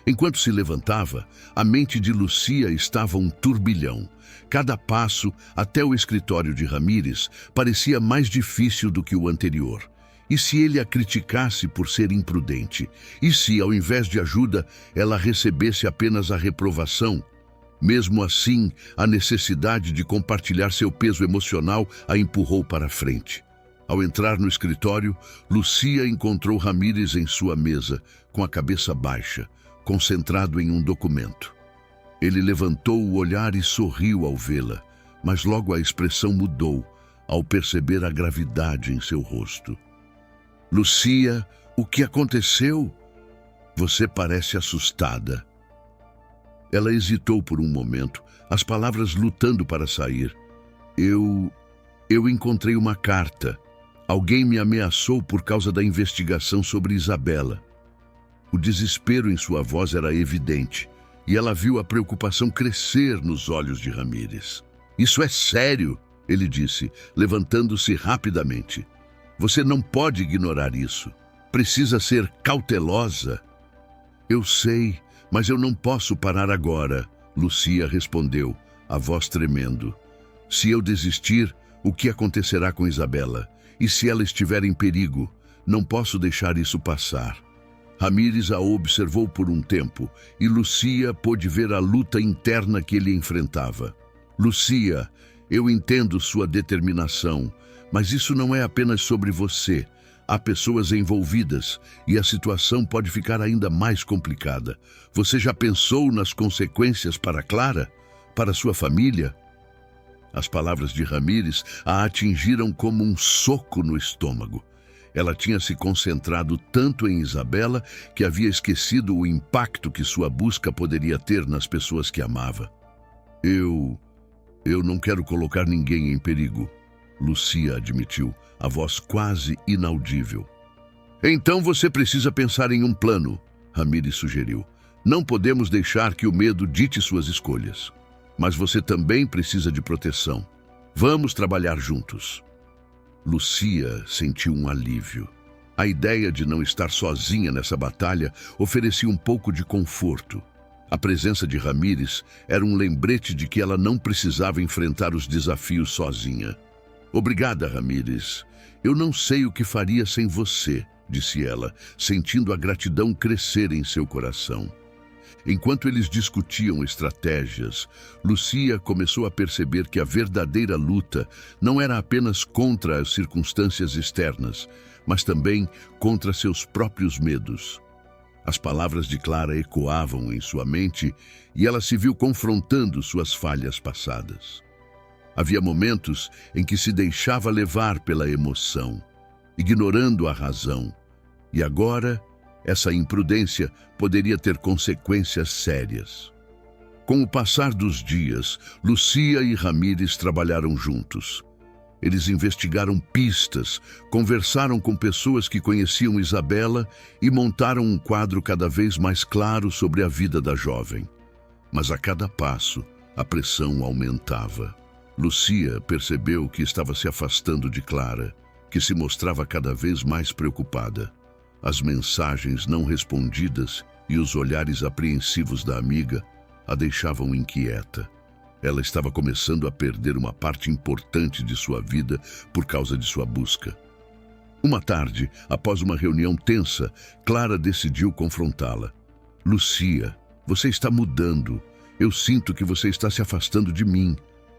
Enquanto se levantava, a mente de Lucia estava um turbilhão. Cada passo, até o escritório de Ramírez, parecia mais difícil do que o anterior. E se ele a criticasse por ser imprudente? E se, ao invés de ajuda, ela recebesse apenas a reprovação? Mesmo assim, a necessidade de compartilhar seu peso emocional a empurrou para a frente. Ao entrar no escritório, Lucia encontrou Ramírez em sua mesa, com a cabeça baixa, concentrado em um documento. Ele levantou o olhar e sorriu ao vê-la, mas logo a expressão mudou ao perceber a gravidade em seu rosto. Lucia, o que aconteceu? Você parece assustada. Ela hesitou por um momento, as palavras lutando para sair. Eu encontrei uma carta. Alguém me ameaçou por causa da investigação sobre Isabela. O desespero em sua voz era evidente. e ela viu a preocupação crescer nos olhos de Ramírez. Isso é sério, ele disse, levantando-se rapidamente. Você não pode ignorar isso. Precisa ser cautelosa. Eu sei, mas eu não posso parar agora, Lucia respondeu, a voz tremendo. Se eu desistir, o que acontecerá com Isabela? E se ela estiver em perigo? Não posso deixar isso passar. Ramírez a observou por um tempo e Lucia pôde ver a luta interna que ele enfrentava. Lucia, eu entendo sua determinação, mas isso não é apenas sobre você. Há pessoas envolvidas e a situação pode ficar ainda mais complicada. Você já pensou nas consequências para Clara? Para sua família? As palavras de Ramírez a atingiram como um soco no estômago. Ela tinha se concentrado tanto em Isabela que havia esquecido o impacto que sua busca poderia ter nas pessoas que amava. Eu não quero colocar ninguém em perigo, Lucia admitiu, a voz quase inaudível. Então você precisa pensar em um plano, Ramírez sugeriu. Não podemos deixar que o medo dite suas escolhas. Mas você também precisa de proteção. Vamos trabalhar juntos. Lucia sentiu um alívio. A ideia de não estar sozinha nessa batalha oferecia um pouco de conforto. A presença de Ramírez era um lembrete de que ela não precisava enfrentar os desafios sozinha. Obrigada, Ramírez. Eu não sei o que faria sem você, disse ela, sentindo a gratidão crescer em seu coração. Enquanto eles discutiam estratégias, Lucia começou a perceber que a verdadeira luta não era apenas contra as circunstâncias externas, mas também contra seus próprios medos. As palavras de Clara ecoavam em sua mente e ela se viu confrontando suas falhas passadas. Havia momentos em que se deixava levar pela emoção, ignorando a razão, e agora essa imprudência poderia ter consequências sérias. Com o passar dos dias, Lucia e Ramírez trabalharam juntos. Eles investigaram pistas, conversaram com pessoas que conheciam Isabela e montaram um quadro cada vez mais claro sobre a vida da jovem. Mas a cada passo, a pressão aumentava. Lucia percebeu que estava se afastando de Clara, que se mostrava cada vez mais preocupada. As mensagens não respondidas e os olhares apreensivos da amiga a deixavam inquieta. Ela estava começando a perder uma parte importante de sua vida por causa de sua busca. Uma tarde, após uma reunião tensa, Clara decidiu confrontá-la. Lucia, você está mudando. Eu sinto que você está se afastando de mim.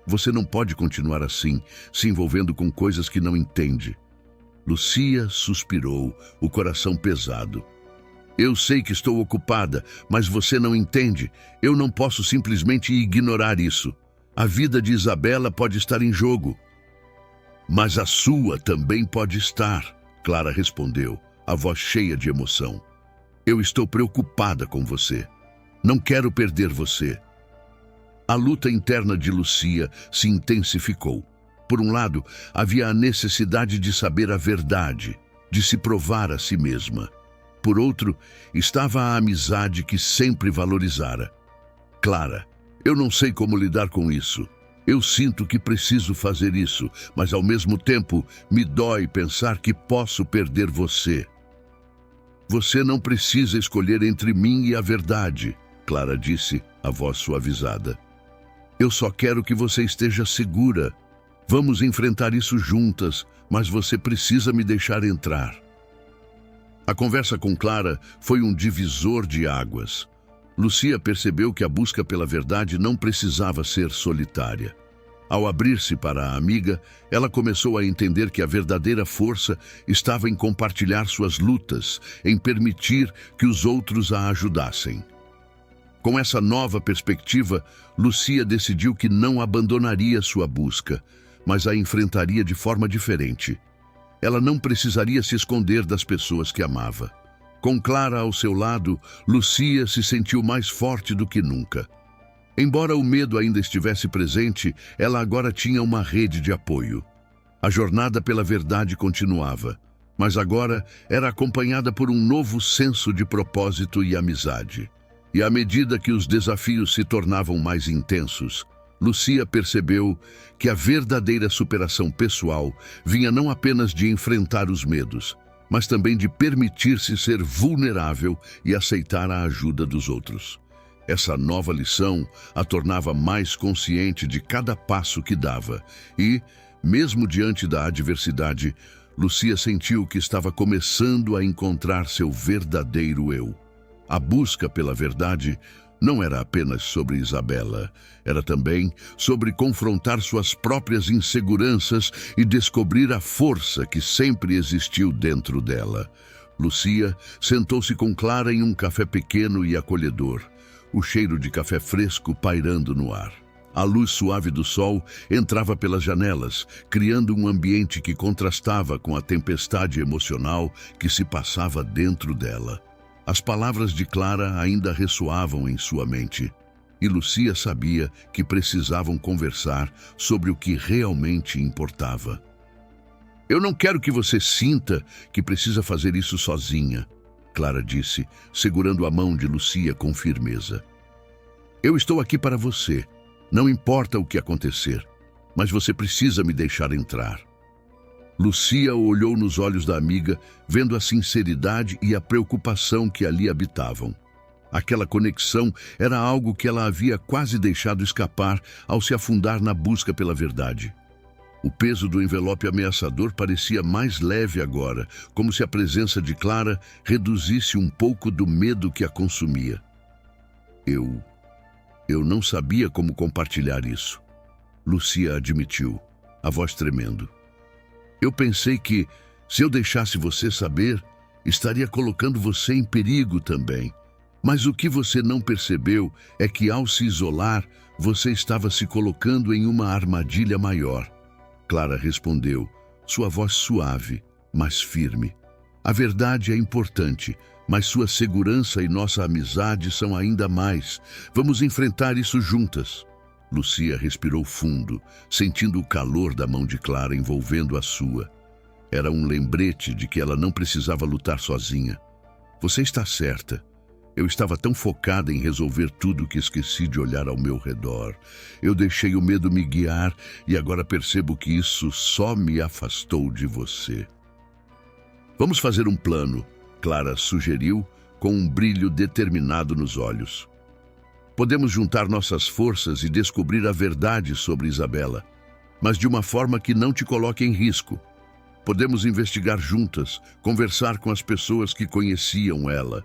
Você não pode continuar assim, se envolvendo com coisas que não entende. Lucia suspirou, o coração pesado. Eu sei que estou ocupada, mas você não entende. Eu não posso simplesmente ignorar isso. A vida de Isabela pode estar em jogo. Mas a sua também pode estar, Clara respondeu, a voz cheia de emoção. Eu estou preocupada com você. Não quero perder você. A luta interna de Lucia se intensificou. Por um lado, havia a necessidade de saber a verdade, de se provar a si mesma. Por outro, estava a amizade que sempre valorizara. Clara, eu não sei como lidar com isso. Eu sinto que preciso fazer isso, mas ao mesmo tempo me dói pensar que posso perder você. Você não precisa escolher entre mim e a verdade, Clara disse, a voz suavizada. Eu só quero que você esteja segura. Vamos enfrentar isso juntas, mas você precisa me deixar entrar. A conversa com Clara foi um divisor de águas. Lucia percebeu que a busca pela verdade não precisava ser solitária. Ao abrir-se para a amiga, ela começou a entender que a verdadeira força estava em compartilhar suas lutas, em permitir que os outros a ajudassem. Com essa nova perspectiva, Lucia decidiu que não abandonaria sua busca, mas a enfrentaria de forma diferente. Ela não precisaria se esconder das pessoas que amava. Com Clara ao seu lado, Lucia se sentiu mais forte do que nunca. Embora o medo ainda estivesse presente, ela agora tinha uma rede de apoio. A jornada pela verdade continuava, mas agora era acompanhada por um novo senso de propósito e amizade. E à medida que os desafios se tornavam mais intensos, Lucia percebeu que a verdadeira superação pessoal vinha não apenas de enfrentar os medos, mas também de permitir-se ser vulnerável e aceitar a ajuda dos outros. Essa nova lição a tornava mais consciente de cada passo que dava e, mesmo diante da adversidade, Lucia sentiu que estava começando a encontrar seu verdadeiro eu. A busca pela verdade não era apenas sobre Isabela, era também sobre confrontar suas próprias inseguranças e descobrir a força que sempre existiu dentro dela. Lucia sentou-se com Clara em um café pequeno e acolhedor, o cheiro de café fresco pairando no ar. A luz suave do sol entrava pelas janelas, criando um ambiente que contrastava com a tempestade emocional que se passava dentro dela. As palavras de Clara ainda ressoavam em sua mente, e Lucia sabia que precisavam conversar sobre o que realmente importava. "Eu não quero que você sinta que precisa fazer isso sozinha", Clara disse, segurando a mão de Lucia com firmeza. "Eu estou aqui para você. Não importa o que acontecer, mas você precisa me deixar entrar." Lucia olhou nos olhos da amiga, vendo a sinceridade e a preocupação que ali habitavam. Aquela conexão era algo que ela havia quase deixado escapar ao se afundar na busca pela verdade. O peso do envelope ameaçador parecia mais leve agora, como se a presença de Clara reduzisse um pouco do medo que a consumia. Eu não sabia como compartilhar isso", Lucia admitiu, a voz tremendo. "Eu pensei que, se eu deixasse você saber, estaria colocando você em perigo também. Mas o que você não percebeu é que, ao se isolar, você estava se colocando em uma armadilha maior." Clara respondeu, sua voz suave, mas firme. "A verdade é importante, mas sua segurança e nossa amizade são ainda mais. Vamos enfrentar isso juntas." Lucia respirou fundo, sentindo o calor da mão de Clara envolvendo a sua. Era um lembrete de que ela não precisava lutar sozinha. "Você está certa. Eu estava tão focada em resolver tudo que esqueci de olhar ao meu redor. Eu deixei o medo me guiar e agora percebo que isso só me afastou de você." "Vamos fazer um plano", Clara sugeriu, com um brilho determinado nos olhos. "Podemos juntar nossas forças e descobrir a verdade sobre Isabela, mas de uma forma que não te coloque em risco. Podemos investigar juntas, conversar com as pessoas que conheciam ela.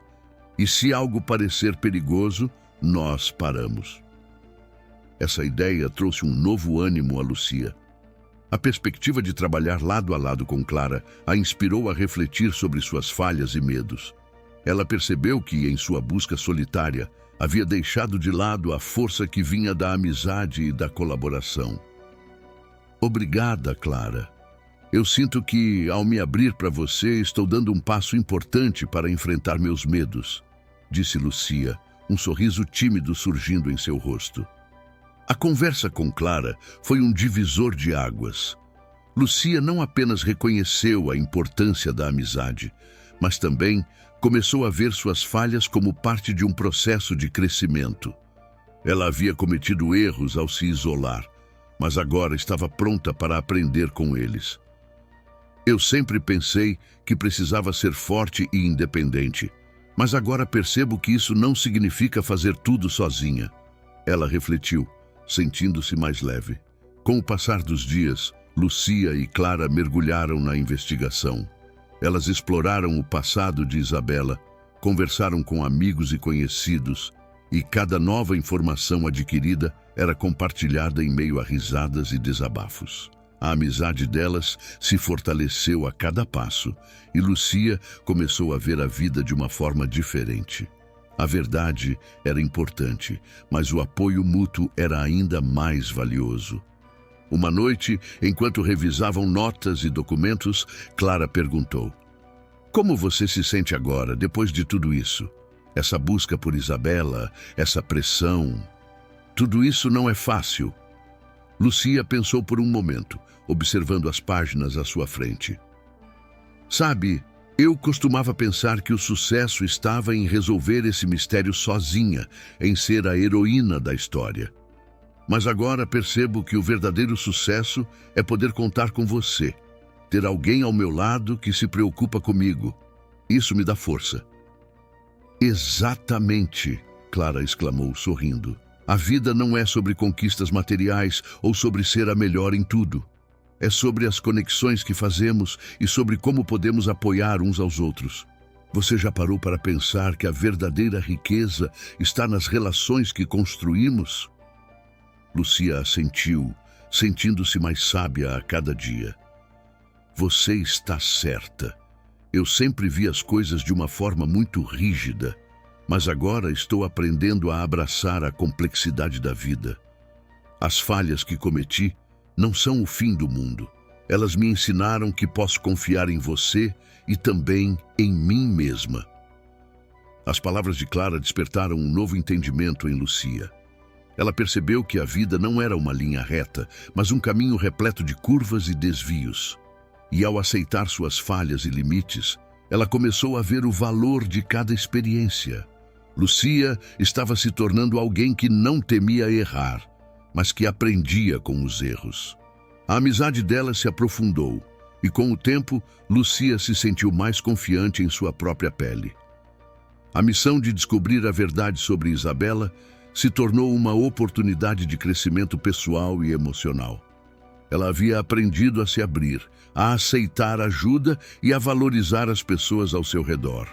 E se algo parecer perigoso, nós paramos." Essa ideia trouxe um novo ânimo a Lucia. A perspectiva de trabalhar lado a lado com Clara a inspirou a refletir sobre suas falhas e medos. Ela percebeu que, em sua busca solitária, havia deixado de lado a força que vinha da amizade e da colaboração. "Obrigada, Clara. Eu sinto que, ao me abrir para você, estou dando um passo importante para enfrentar meus medos", disse Lucia, um sorriso tímido surgindo em seu rosto. A conversa com Clara foi um divisor de águas. Lucia não apenas reconheceu a importância da amizade, mas também começou a ver suas falhas como parte de um processo de crescimento. Ela havia cometido erros ao se isolar, mas agora estava pronta para aprender com eles. "Eu sempre pensei que precisava ser forte e independente, mas agora percebo que isso não significa fazer tudo sozinha." Ela refletiu, sentindo-se mais leve. Com o passar dos dias, Lucia e Clara mergulharam na investigação. Elas exploraram o passado de Isabela, conversaram com amigos e conhecidos, e cada nova informação adquirida era compartilhada em meio a risadas e desabafos. A amizade delas se fortaleceu a cada passo, e Lucia começou a ver a vida de uma forma diferente. A verdade era importante, mas o apoio mútuo era ainda mais valioso. Uma noite, enquanto revisavam notas e documentos, Clara perguntou: "Como você se sente agora, depois de tudo isso? Essa busca por Isabela, essa pressão, tudo isso não é fácil." Lucia pensou por um momento, observando as páginas à sua frente. "Sabe, Eu costumava pensar que o sucesso estava em resolver esse mistério sozinha, em ser a heroína da história. Mas agora percebo que o verdadeiro sucesso é poder contar com você, ter alguém ao meu lado que se preocupa comigo. Isso me dá força. Exatamente, Clara exclamou, sorrindo. A vida não é sobre conquistas materiais ou sobre ser a melhor em tudo. É sobre as conexões que fazemos e sobre como podemos apoiar uns aos outros. Você já parou para pensar que a verdadeira riqueza está nas relações que construímos? Lucia assentiu, sentindo-se mais sábia a cada dia. Você está certa. Eu sempre vi as coisas de uma forma muito rígida, mas agora estou aprendendo a abraçar a complexidade da vida. As falhas que cometi não são o fim do mundo. Elas me ensinaram que posso confiar em você e também em mim mesma. As palavras de Clara despertaram um novo entendimento em Lucia. Ela percebeu que a vida não era uma linha reta, mas um caminho repleto de curvas e desvios. E ao aceitar suas falhas e limites, ela começou a ver o valor de cada experiência. Lucia estava se tornando alguém que não temia errar, mas que aprendia com os erros. A amizade dela se aprofundou, e com o tempo, Lucia se sentiu mais confiante em sua própria pele. A missão de descobrir a verdade sobre Isabela se tornou uma oportunidade de crescimento pessoal e emocional. Ela havia aprendido a se abrir, a aceitar ajuda e a valorizar as pessoas ao seu redor.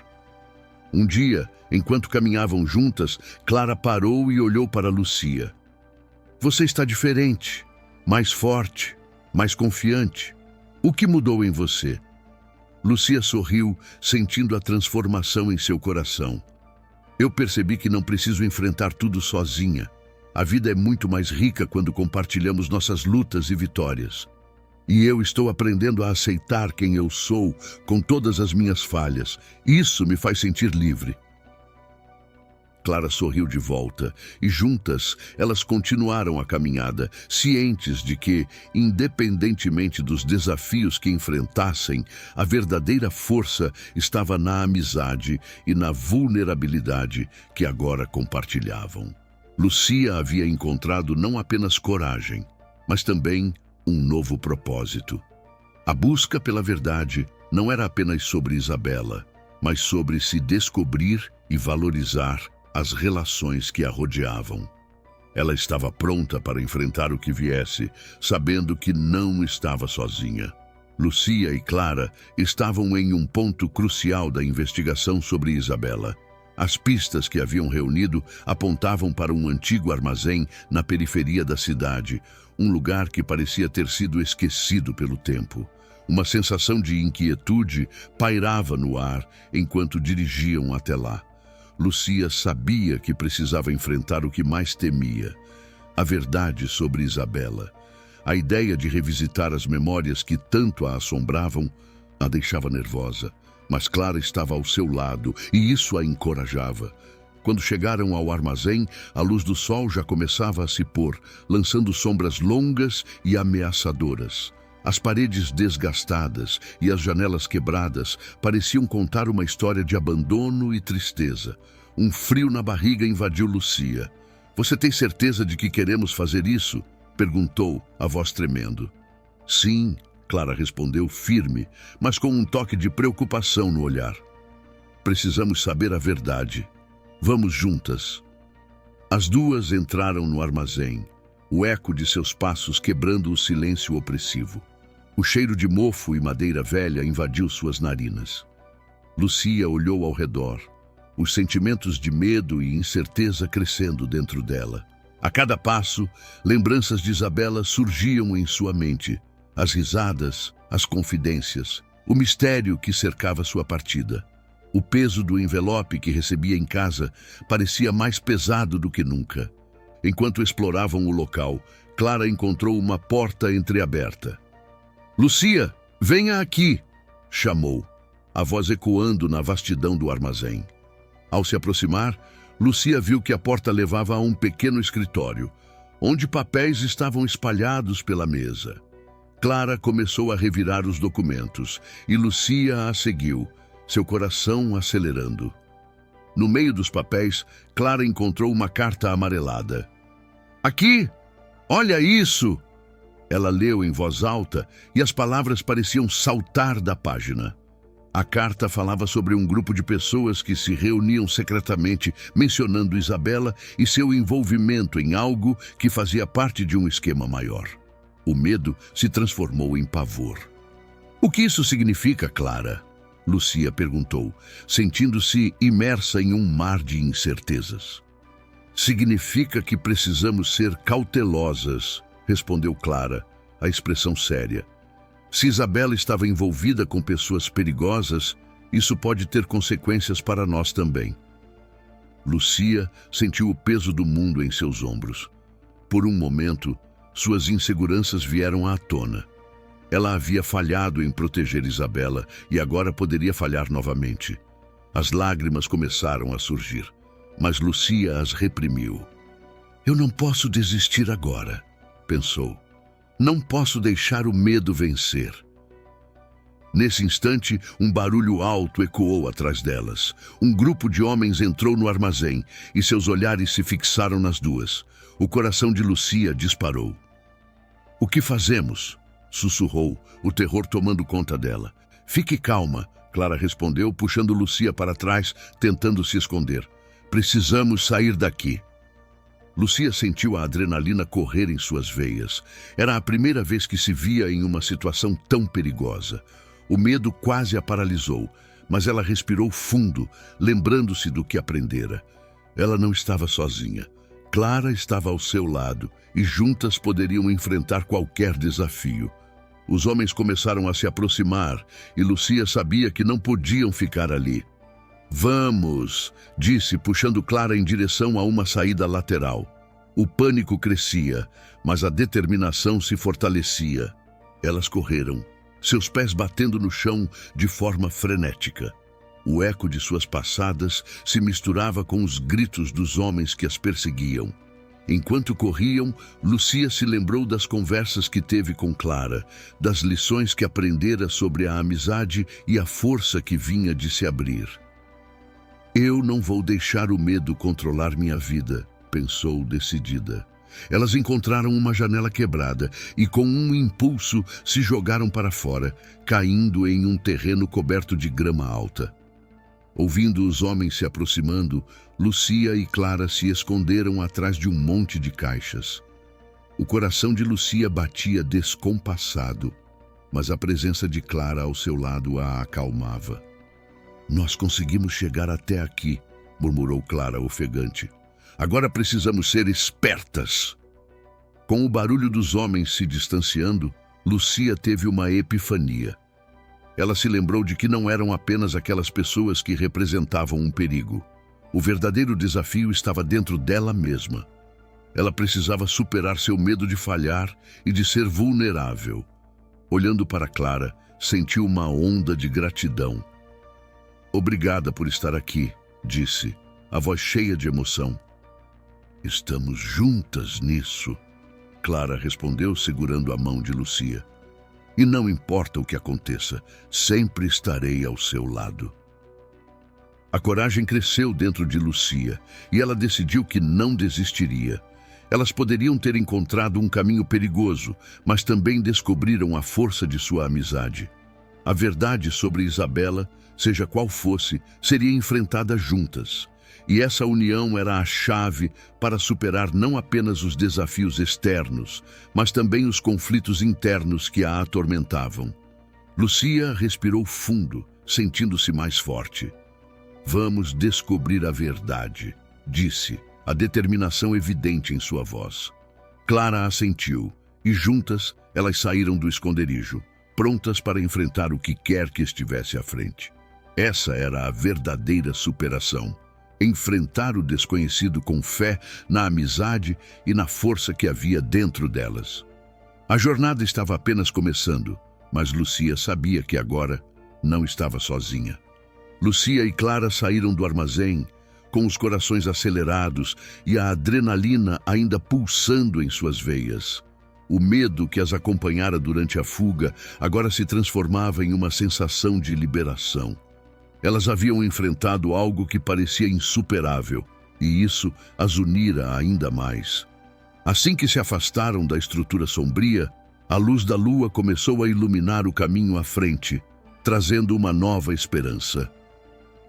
Um dia, enquanto caminhavam juntas, Clara parou e olhou para Lucia. Você está diferente, mais forte, mais confiante. O que mudou em você? Lucia sorriu, sentindo a transformação em seu coração. Eu percebi que não preciso enfrentar tudo sozinha. A vida é muito mais rica quando compartilhamos nossas lutas e vitórias. E eu estou aprendendo a aceitar quem eu sou, com todas as minhas falhas. Isso me faz sentir livre. Clara sorriu de volta e juntas elas continuaram a caminhada, cientes de que, independentemente dos desafios que enfrentassem, a verdadeira força estava na amizade e na vulnerabilidade que agora compartilhavam. Lucia havia encontrado não apenas coragem, mas também um novo propósito. A busca pela verdade não era apenas sobre Isabela, mas sobre se descobrir e valorizar as relações que a rodeavam. Ela estava pronta para enfrentar o que viesse, sabendo que não estava sozinha. Lucia e Clara estavam em um ponto crucial da investigação sobre Isabela. As pistas que haviam reunido apontavam para um antigo armazém na periferia da cidade, um lugar que parecia ter sido esquecido pelo tempo. Uma sensação de inquietude pairava no ar enquanto dirigiam até lá. Lucia sabia que precisava enfrentar o que mais temia, a verdade sobre Isabela. A ideia de revisitar as memórias que tanto a assombravam a deixava nervosa, mas Clara estava ao seu lado e isso a encorajava. Quando chegaram ao armazém, a luz do sol já começava a se pôr, lançando sombras longas e ameaçadoras. As paredes desgastadas e as janelas quebradas pareciam contar uma história de abandono e tristeza. Um frio na barriga invadiu Lucia. Você tem certeza de que queremos fazer isso? Perguntou, a voz tremendo. Sim, Clara respondeu firme, mas com um toque de preocupação no olhar. Precisamos saber a verdade. Vamos juntas. As duas entraram no armazém, o eco de seus passos quebrando o silêncio opressivo. O cheiro de mofo e madeira velha invadiu suas narinas. Lucia olhou ao redor, os sentimentos de medo e incerteza crescendo dentro dela. A cada passo, lembranças de Isabela surgiam em sua mente. As risadas, as confidências, o mistério que cercava sua partida. O peso do envelope que recebia em casa parecia mais pesado do que nunca. Enquanto exploravam o local, Clara encontrou uma porta entreaberta. Lucia, venha aqui! Chamou, a voz ecoando na vastidão do armazém. Ao se aproximar, Lucia viu que a porta levava a um pequeno escritório, onde papéis estavam espalhados pela mesa. Clara começou a revirar os documentos e Lucia a seguiu, seu coração acelerando. No meio dos papéis, Clara encontrou uma carta amarelada. Aqui! Olha isso! Ela leu em voz alta e as palavras pareciam saltar da página. A carta falava sobre um grupo de pessoas que se reuniam secretamente, mencionando Isabela e seu envolvimento em algo que fazia parte de um esquema maior. O medo se transformou em pavor. O que isso significa, Clara? Lucia perguntou, sentindo-se imersa em um mar de incertezas. Significa que precisamos ser cautelosas, respondeu Clara, a expressão séria. Se Isabela estava envolvida com pessoas perigosas, isso pode ter consequências para nós também. Lucia sentiu o peso do mundo em seus ombros. Por um momento, suas inseguranças vieram à tona. Ela havia falhado em proteger Isabela e agora poderia falhar novamente. As lágrimas começaram a surgir, mas Lucia as reprimiu. Eu não posso desistir agora, pensou. Não posso deixar o medo vencer. Nesse instante, um barulho alto ecoou atrás delas. Um grupo de homens entrou no armazém e seus olhares se fixaram nas duas. O coração de Lucia disparou. O que fazemos? Sussurrou, o terror tomando conta dela. Fique calma, Clara respondeu, puxando Lucia para trás, tentando se esconder. Precisamos sair daqui. Lucia sentiu a adrenalina correr em suas veias. Era a primeira vez que se via em uma situação tão perigosa. O medo quase a paralisou, mas ela respirou fundo, lembrando-se do que aprendera. Ela não estava sozinha. Clara estava ao seu lado e juntas poderiam enfrentar qualquer desafio. Os homens começaram a se aproximar e Lucia sabia que não podiam ficar ali. Vamos, disse, puxando Clara em direção a uma saída lateral. O pânico crescia, mas a determinação se fortalecia. Elas correram, seus pés batendo no chão de forma frenética. O eco de suas passadas se misturava com os gritos dos homens que as perseguiam. Enquanto corriam, Lucia se lembrou das conversas que teve com Clara, das lições que aprendera sobre a amizade e a força que vinha de se abrir. Eu não vou deixar o medo controlar minha vida, pensou decidida. Elas encontraram uma janela quebrada e, com um impulso, se jogaram para fora, caindo em um terreno coberto de grama alta. Ouvindo os homens se aproximando, Lucia e Clara se esconderam atrás de um monte de caixas. O coração de Lucia batia descompassado, mas a presença de Clara ao seu lado a acalmava. Nós conseguimos chegar até aqui, murmurou Clara ofegante. Agora precisamos ser espertas. Com o barulho dos homens se distanciando, Lucia teve uma epifania. Ela se lembrou de que não eram apenas aquelas pessoas que representavam um perigo. O verdadeiro desafio estava dentro dela mesma. Ela precisava superar seu medo de falhar e de ser vulnerável. Olhando para Clara, sentiu uma onda de gratidão. Obrigada por estar aqui, disse, a voz cheia de emoção. Estamos juntas nisso, Clara respondeu, segurando a mão de Lucia. E não importa o que aconteça, sempre estarei ao seu lado. A coragem cresceu dentro de Lucia e ela decidiu que não desistiria. Elas poderiam ter encontrado um caminho perigoso, mas também descobriram a força de sua amizade. A verdade sobre Isabela, seja qual fosse, seria enfrentada juntas. E essa união era a chave para superar não apenas os desafios externos, mas também os conflitos internos que a atormentavam. Lucia respirou fundo, sentindo-se mais forte. Vamos descobrir a verdade, disse, a determinação evidente em sua voz. Clara assentiu, e juntas elas saíram do esconderijo, prontas para enfrentar o que quer que estivesse à frente. Essa era a verdadeira superação. Enfrentar o desconhecido com fé na amizade e na força que havia dentro delas. A jornada estava apenas começando, mas Lucia sabia que agora não estava sozinha. Lucia e Clara saíram do armazém, com os corações acelerados e a adrenalina ainda pulsando em suas veias. O medo que as acompanhara durante a fuga agora se transformava em uma sensação de liberação. Elas haviam enfrentado algo que parecia insuperável, e isso as unira ainda mais. Assim que se afastaram da estrutura sombria, a luz da lua começou a iluminar o caminho à frente, trazendo uma nova esperança.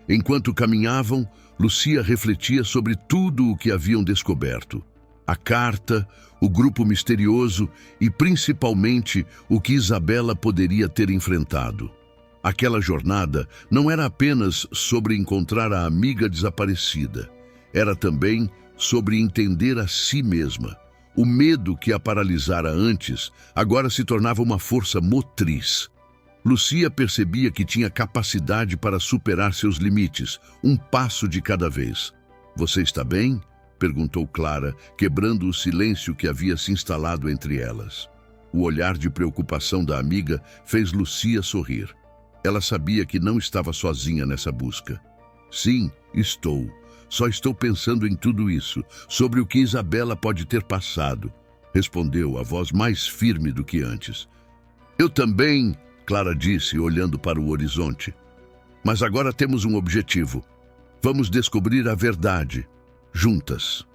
Enquanto caminhavam, Lucia refletia sobre tudo o que haviam descoberto. A carta, o grupo misterioso e, principalmente, o que Isabela poderia ter enfrentado. Aquela jornada não era apenas sobre encontrar a amiga desaparecida. Era também sobre entender a si mesma. O medo que a paralisara antes, agora se tornava uma força motriz. Lucia percebia que tinha capacidade para superar seus limites, um passo de cada vez. "Você está bem?" perguntou Clara, quebrando o silêncio que havia se instalado entre elas. O olhar de preocupação da amiga fez Lucia sorrir. Ela sabia que não estava sozinha nessa busca. "Sim, estou. Só estou pensando em tudo isso, sobre o que Isabela pode ter passado", respondeu a voz mais firme do que antes. "Eu também", Clara disse, olhando para o horizonte. "Mas agora temos um objetivo. Vamos descobrir a verdade, juntas."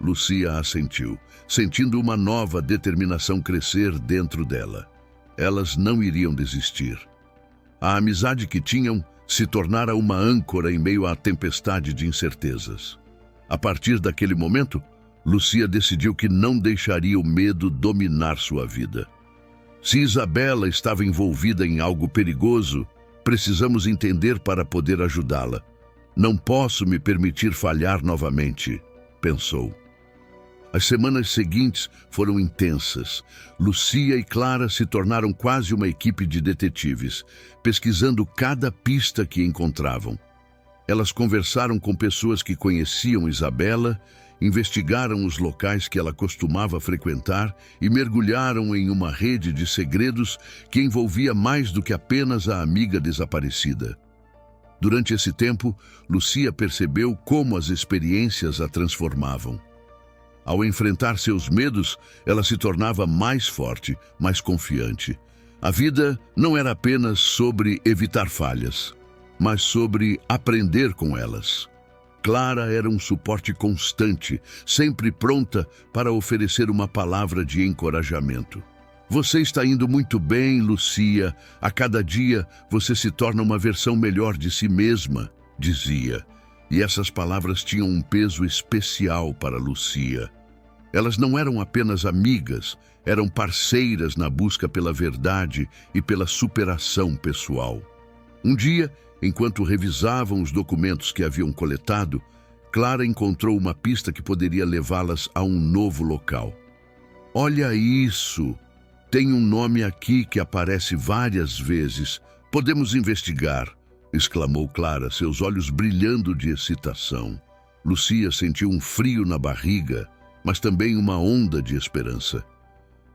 Lucia assentiu, sentindo uma nova determinação crescer dentro dela. Elas não iriam desistir. A amizade que tinham se tornara uma âncora em meio à tempestade de incertezas. A partir daquele momento, Lucia decidiu que não deixaria o medo dominar sua vida. Se Isabela estava envolvida em algo perigoso, precisamos entender para poder ajudá-la. "Não posso me permitir falhar novamente", pensou. As semanas seguintes foram intensas. Lucia e Clara se tornaram quase uma equipe de detetives, pesquisando cada pista que encontravam. Elas conversaram com pessoas que conheciam Isabela, investigaram os locais que ela costumava frequentar e mergulharam em uma rede de segredos que envolvia mais do que apenas a amiga desaparecida. Durante esse tempo, Lucia percebeu como as experiências a transformavam. Ao enfrentar seus medos, ela se tornava mais forte, mais confiante. A vida não era apenas sobre evitar falhas, mas sobre aprender com elas. Clara era um suporte constante, sempre pronta para oferecer uma palavra de encorajamento. "Você está indo muito bem, Lucia. A cada dia você se torna uma versão melhor de si mesma", dizia. E essas palavras tinham um peso especial para Lucia. Elas não eram apenas amigas, eram parceiras na busca pela verdade e pela superação pessoal. Um dia, enquanto revisavam os documentos que haviam coletado, Clara encontrou uma pista que poderia levá-las a um novo local. "Olha isso! Tem um nome aqui que aparece várias vezes. Podemos investigar", exclamou Clara, seus olhos brilhando de excitação. Lucia sentiu um frio na barriga, mas também uma onda de esperança.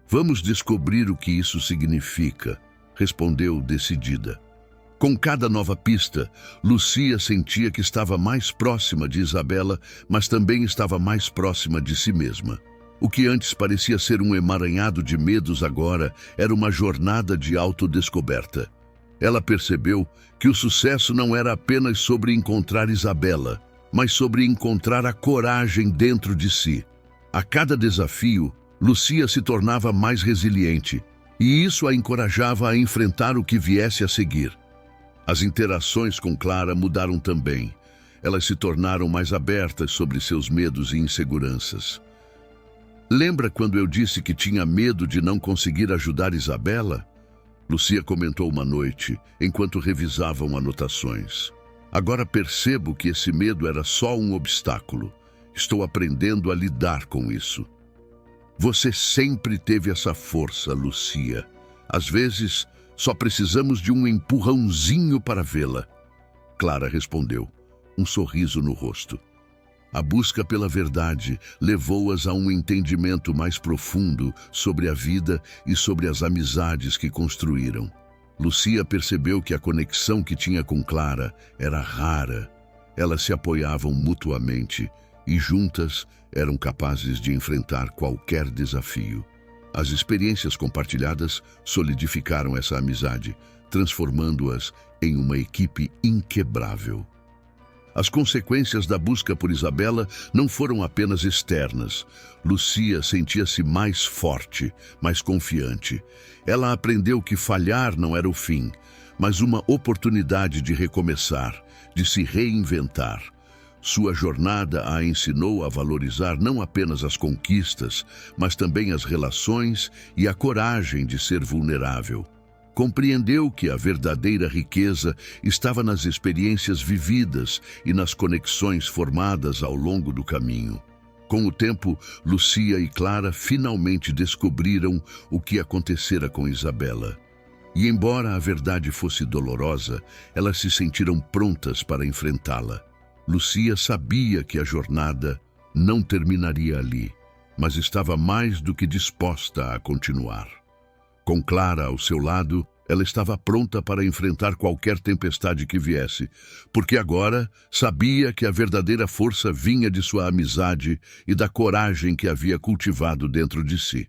"Vamos descobrir o que isso significa", respondeu decidida. Com cada nova pista, Lucia sentia que estava mais próxima de Isabela, mas também estava mais próxima de si mesma. O que antes parecia ser um emaranhado de medos agora era uma jornada de autodescoberta. Ela percebeu que o sucesso não era apenas sobre encontrar Isabela, mas sobre encontrar a coragem dentro de si. A cada desafio, Lucia se tornava mais resiliente, e isso a encorajava a enfrentar o que viesse a seguir. As interações com Clara mudaram também. Elas se tornaram mais abertas sobre seus medos e inseguranças. "Lembra quando eu disse que tinha medo de não conseguir ajudar Isabela?" Lucia comentou uma noite, enquanto revisavam anotações. "Agora percebo que esse medo era só um obstáculo. Estou aprendendo a lidar com isso." "Você sempre teve essa força, Lucia. Às vezes, só precisamos de um empurrãozinho para vê-la." Clara respondeu, um sorriso no rosto. A busca pela verdade levou-as a um entendimento mais profundo sobre a vida e sobre as amizades que construíram. Lucia percebeu que a conexão que tinha com Clara era rara. Elas se apoiavam mutuamente e juntas eram capazes de enfrentar qualquer desafio. As experiências compartilhadas solidificaram essa amizade, transformando-as em uma equipe inquebrável. As consequências da busca por Isabela não foram apenas externas. Lucia sentia-se mais forte, mais confiante. Ela aprendeu que falhar não era o fim, mas uma oportunidade de recomeçar, de se reinventar. Sua jornada a ensinou a valorizar não apenas as conquistas, mas também as relações e a coragem de ser vulnerável. Compreendeu que a verdadeira riqueza estava nas experiências vividas e nas conexões formadas ao longo do caminho. Com o tempo, Lucia e Clara finalmente descobriram o que acontecera com Isabela. E embora a verdade fosse dolorosa, elas se sentiram prontas para enfrentá-la. Lucia sabia que a jornada não terminaria ali, mas estava mais do que disposta a continuar. Com Clara ao seu lado, ela estava pronta para enfrentar qualquer tempestade que viesse, porque agora sabia que a verdadeira força vinha de sua amizade e da coragem que havia cultivado dentro de si.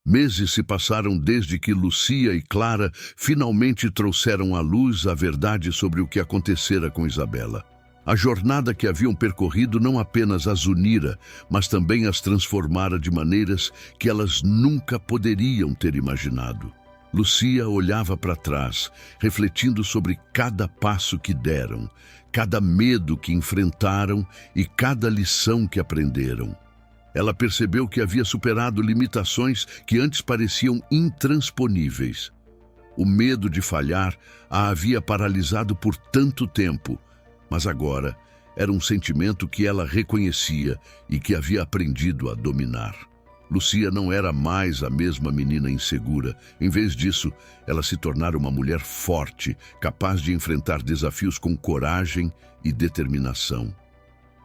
Meses se passaram desde que Lucia e Clara finalmente trouxeram à luz a verdade sobre o que acontecera com Isabela. A jornada que haviam percorrido não apenas as unira, mas também as transformara de maneiras que elas nunca poderiam ter imaginado. Lucia olhava para trás, refletindo sobre cada passo que deram, cada medo que enfrentaram e cada lição que aprenderam. Ela percebeu que havia superado limitações que antes pareciam intransponíveis. O medo de falhar a havia paralisado por tanto tempo, mas agora era um sentimento que ela reconhecia e que havia aprendido a dominar. Lucia não era mais a mesma menina insegura. Em vez disso, ela se tornara uma mulher forte, capaz de enfrentar desafios com coragem e determinação.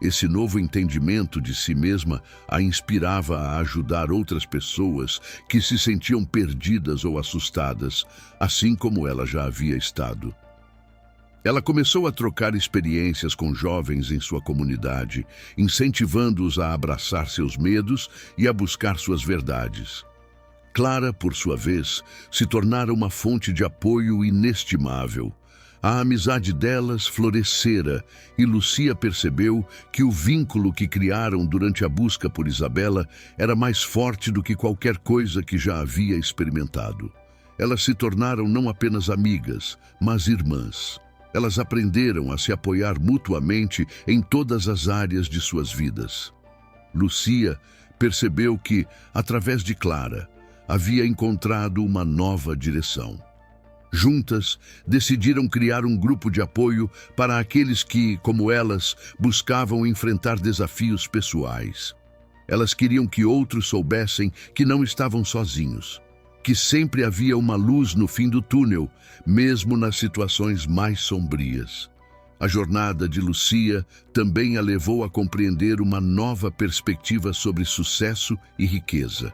Esse novo entendimento de si mesma a inspirava a ajudar outras pessoas que se sentiam perdidas ou assustadas, assim como ela já havia estado. Ela começou a trocar experiências com jovens em sua comunidade, incentivando-os a abraçar seus medos e a buscar suas verdades. Clara, por sua vez, se tornara uma fonte de apoio inestimável. A amizade delas florescera e Lucia percebeu que o vínculo que criaram durante a busca por Isabela era mais forte do que qualquer coisa que já havia experimentado. Elas se tornaram não apenas amigas, mas irmãs. Elas aprenderam a se apoiar mutuamente em todas as áreas de suas vidas. Lucia percebeu que, através de Clara, havia encontrado uma nova direção. Juntas, decidiram criar um grupo de apoio para aqueles que, como elas, buscavam enfrentar desafios pessoais. Elas queriam que outros soubessem que não estavam sozinhos, que sempre havia uma luz no fim do túnel, mesmo nas situações mais sombrias. A jornada de Lucia também a levou a compreender uma nova perspectiva sobre sucesso e riqueza.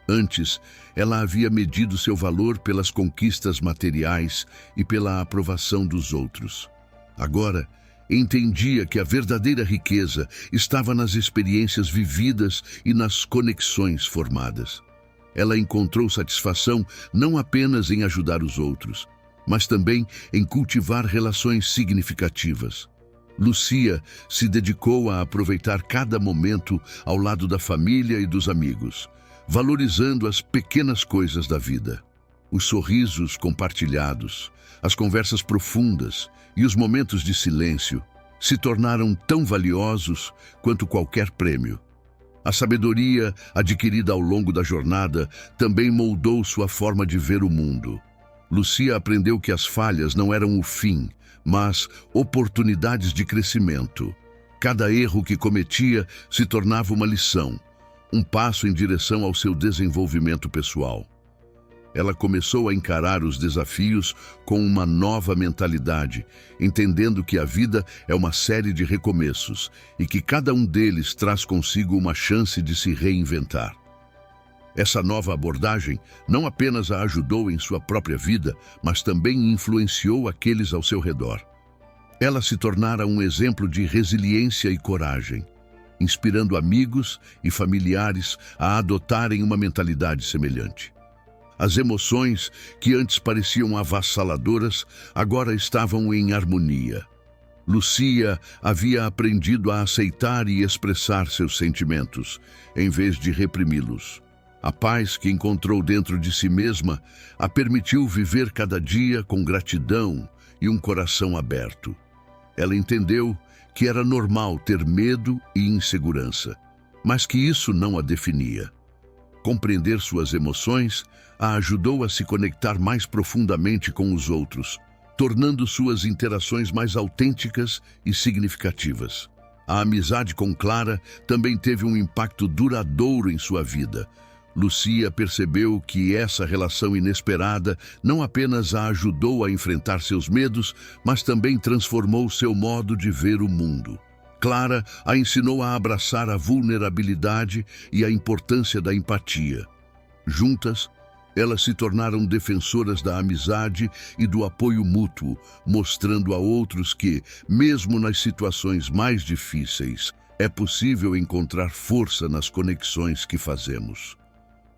Antes, ela havia medido seu valor pelas conquistas materiais e pela aprovação dos outros. Agora, entendia que a verdadeira riqueza estava nas experiências vividas e nas conexões formadas. Ela encontrou satisfação não apenas em ajudar os outros, mas também em cultivar relações significativas. Lucia se dedicou a aproveitar cada momento ao lado da família e dos amigos, valorizando as pequenas coisas da vida. Os sorrisos compartilhados, as conversas profundas e os momentos de silêncio se tornaram tão valiosos quanto qualquer prêmio. A sabedoria adquirida ao longo da jornada também moldou sua forma de ver o mundo. Lucia aprendeu que as falhas não eram o fim, mas oportunidades de crescimento. Cada erro que cometia se tornava uma lição, um passo em direção ao seu desenvolvimento pessoal. Ela começou a encarar os desafios com uma nova mentalidade, entendendo que a vida é uma série de recomeços e que cada um deles traz consigo uma chance de se reinventar. Essa nova abordagem não apenas a ajudou em sua própria vida, mas também influenciou aqueles ao seu redor. Ela se tornara um exemplo de resiliência e coragem, inspirando amigos e familiares a adotarem uma mentalidade semelhante. As emoções, que antes pareciam avassaladoras, agora estavam em harmonia. Lucia havia aprendido a aceitar e expressar seus sentimentos, em vez de reprimi-los. A paz que encontrou dentro de si mesma a permitiu viver cada dia com gratidão e um coração aberto. Ela entendeu que era normal ter medo e insegurança, mas que isso não a definia. Compreender suas emoções a ajudou a se conectar mais profundamente com os outros, tornando suas interações mais autênticas e significativas. A amizade com Clara também teve um impacto duradouro em sua vida. Lucia percebeu que essa relação inesperada não apenas a ajudou a enfrentar seus medos, mas também transformou seu modo de ver o mundo. Clara a ensinou a abraçar a vulnerabilidade e a importância da empatia. Juntas, elas se tornaram defensoras da amizade e do apoio mútuo, mostrando a outros que, mesmo nas situações mais difíceis, é possível encontrar força nas conexões que fazemos.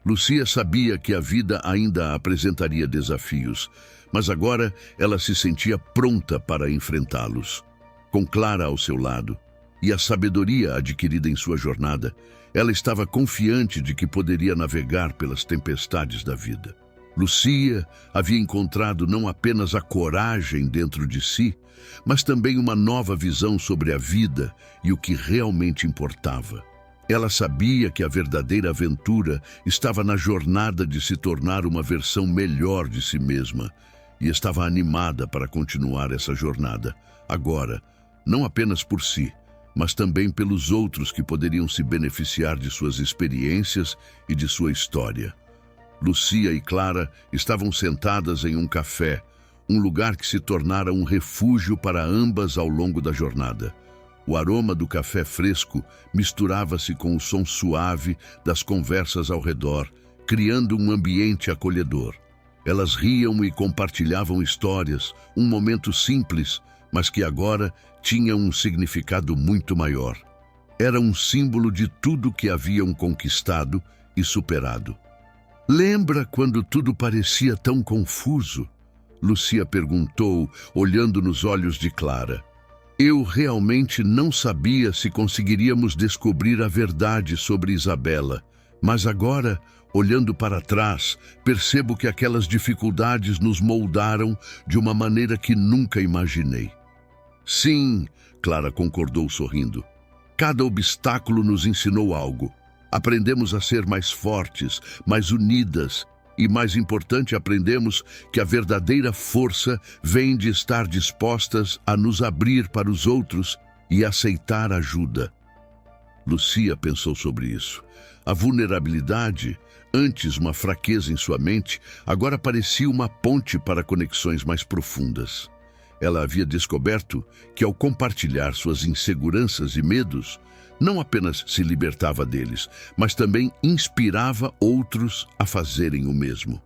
Lucia sabia que a vida ainda apresentaria desafios, mas agora ela se sentia pronta para enfrentá-los. Com Clara ao seu lado e a sabedoria adquirida em sua jornada, ela estava confiante de que poderia navegar pelas tempestades da vida. Lucia havia encontrado não apenas a coragem dentro de si, mas também uma nova visão sobre a vida e o que realmente importava. Ela sabia que a verdadeira aventura estava na jornada de se tornar uma versão melhor de si mesma e estava animada para continuar essa jornada, agora, não apenas por si, mas também pelos outros que poderiam se beneficiar de suas experiências e de sua história. Lucia e Clara estavam sentadas em um café, um lugar que se tornara um refúgio para ambas ao longo da jornada. O aroma do café fresco misturava-se com o som suave das conversas ao redor, criando um ambiente acolhedor. Elas riam e compartilhavam histórias, um momento simples, mas que agora tinha um significado muito maior. Era um símbolo de tudo que haviam conquistado e superado. "Lembra quando tudo parecia tão confuso?" Lucia perguntou, olhando nos olhos de Clara. "Eu realmente não sabia se conseguiríamos descobrir a verdade sobre Isabela, mas agora, olhando para trás, percebo que aquelas dificuldades nos moldaram de uma maneira que nunca imaginei." "Sim", Clara concordou sorrindo. "Cada obstáculo nos ensinou algo. Aprendemos a ser mais fortes, mais unidas, e, mais importante, aprendemos que a verdadeira força vem de estar dispostas a nos abrir para os outros e aceitar ajuda." Lucia pensou sobre isso. A vulnerabilidade, antes uma fraqueza em sua mente, agora parecia uma ponte para conexões mais profundas. Ela havia descoberto que, ao compartilhar suas inseguranças e medos, não apenas se libertava deles, mas também inspirava outros a fazerem o mesmo.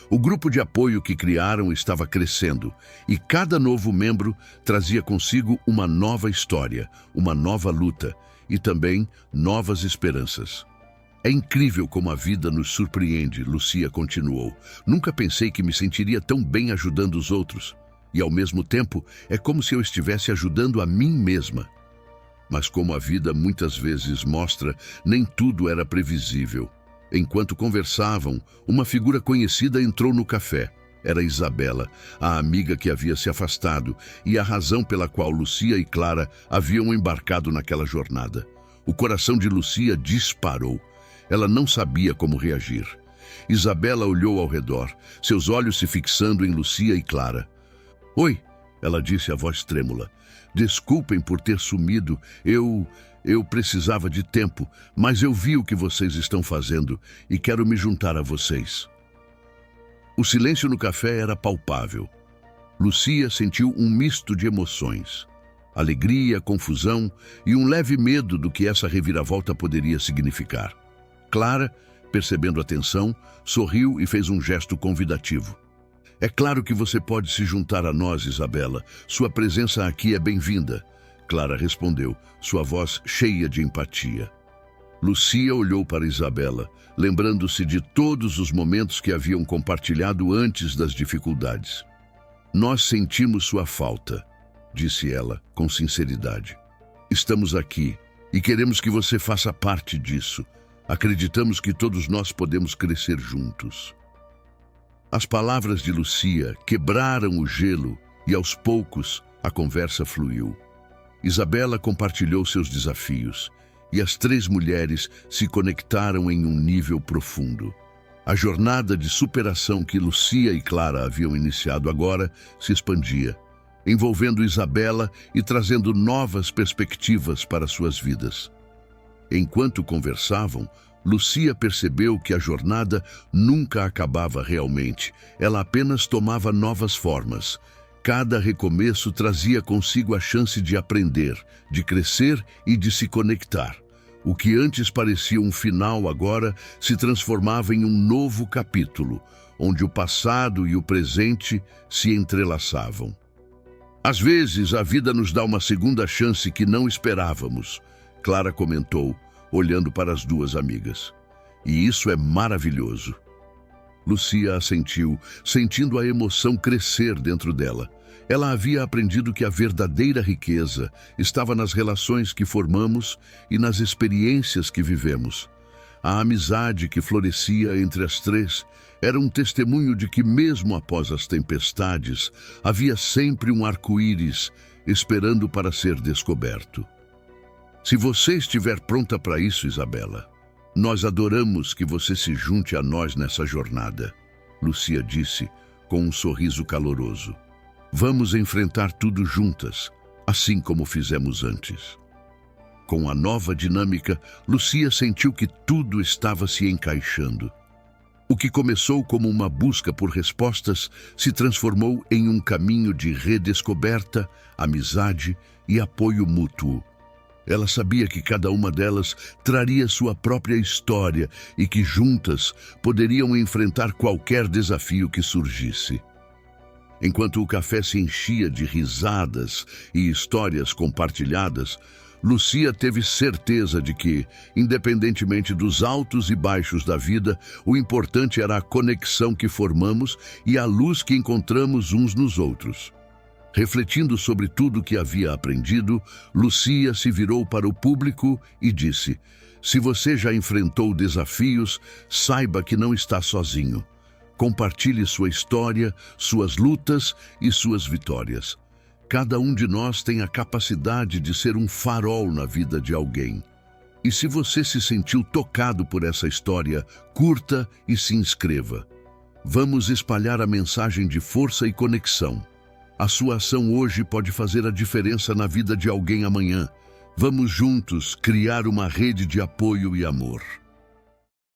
O grupo de apoio que criaram estava crescendo, e cada novo membro trazia consigo uma nova história, uma nova luta e também novas esperanças. "É incrível como a vida nos surpreende", Lucia continuou. "Nunca pensei que me sentiria tão bem ajudando os outros. E, ao mesmo tempo, é como se eu estivesse ajudando a mim mesma." Mas, como a vida muitas vezes mostra, nem tudo era previsível. Enquanto conversavam, uma figura conhecida entrou no café. Era Isabela, a amiga que havia se afastado e a razão pela qual Lucia e Clara haviam embarcado naquela jornada. O coração de Lucia disparou. Ela não sabia como reagir. Isabela olhou ao redor, seus olhos se fixando em Lucia e Clara. "Oi", ela disse a voz trêmula. "Desculpem por ter sumido. Eu precisava de tempo, mas eu vi o que vocês estão fazendo e quero me juntar a vocês." O silêncio no café era palpável. Lucia sentiu um misto de emoções: alegria, confusão e um leve medo do que essa reviravolta poderia significar. Clara, percebendo a tensão, sorriu e fez um gesto convidativo. "É claro que você pode se juntar a nós, Isabela. Sua presença aqui é bem-vinda", Clara respondeu, sua voz cheia de empatia. Lucia olhou para Isabela, lembrando-se de todos os momentos que haviam compartilhado antes das dificuldades. Nós sentimos sua falta, disse ela, com sinceridade. Estamos aqui e queremos que você faça parte disso. Acreditamos que todos nós podemos crescer juntos. As palavras de Lucia quebraram o gelo e, aos poucos, a conversa fluiu. Isabela compartilhou seus desafios e as três mulheres se conectaram em um nível profundo. A jornada de superação que Lucia e Clara haviam iniciado agora se expandia, envolvendo Isabela e trazendo novas perspectivas para suas vidas. Enquanto conversavam, Lucia percebeu que a jornada nunca acabava realmente, ela apenas tomava novas formas. Cada recomeço trazia consigo a chance de aprender, de crescer e de se conectar. O que antes parecia um final agora se transformava em um novo capítulo, onde o passado e o presente se entrelaçavam. Às vezes, a vida nos dá uma segunda chance que não esperávamos, Clara comentou, olhando para as duas amigas. E isso é maravilhoso. Lucia assentiu, sentindo a emoção crescer dentro dela. Ela havia aprendido que a verdadeira riqueza estava nas relações que formamos e nas experiências que vivemos. A amizade que florescia entre as três era um testemunho de que, mesmo após as tempestades, havia sempre um arco-íris esperando para ser descoberto. Se você estiver pronta para isso, Isabela, nós adoramos que você se junte a nós nessa jornada, Lucia disse, com um sorriso caloroso. Vamos enfrentar tudo juntas, assim como fizemos antes. Com a nova dinâmica, Lucia sentiu que tudo estava se encaixando. O que começou como uma busca por respostas se transformou em um caminho de redescoberta, amizade e apoio mútuo. Ela sabia que cada uma delas traria sua própria história e que juntas poderiam enfrentar qualquer desafio que surgisse. Enquanto o café se enchia de risadas e histórias compartilhadas, Lucia teve certeza de que, independentemente dos altos e baixos da vida, o importante era a conexão que formamos e a luz que encontramos uns nos outros. Refletindo sobre tudo o que havia aprendido, Lucia se virou para o público e disse: se você já enfrentou desafios, saiba que não está sozinho. Compartilhe sua história, suas lutas e suas vitórias. Cada um de nós tem a capacidade de ser um farol na vida de alguém. E se você se sentiu tocado por essa história, curta e se inscreva. Vamos espalhar a mensagem de força e conexão. A sua ação hoje pode fazer a diferença na vida de alguém amanhã. Vamos juntos criar uma rede de apoio e amor.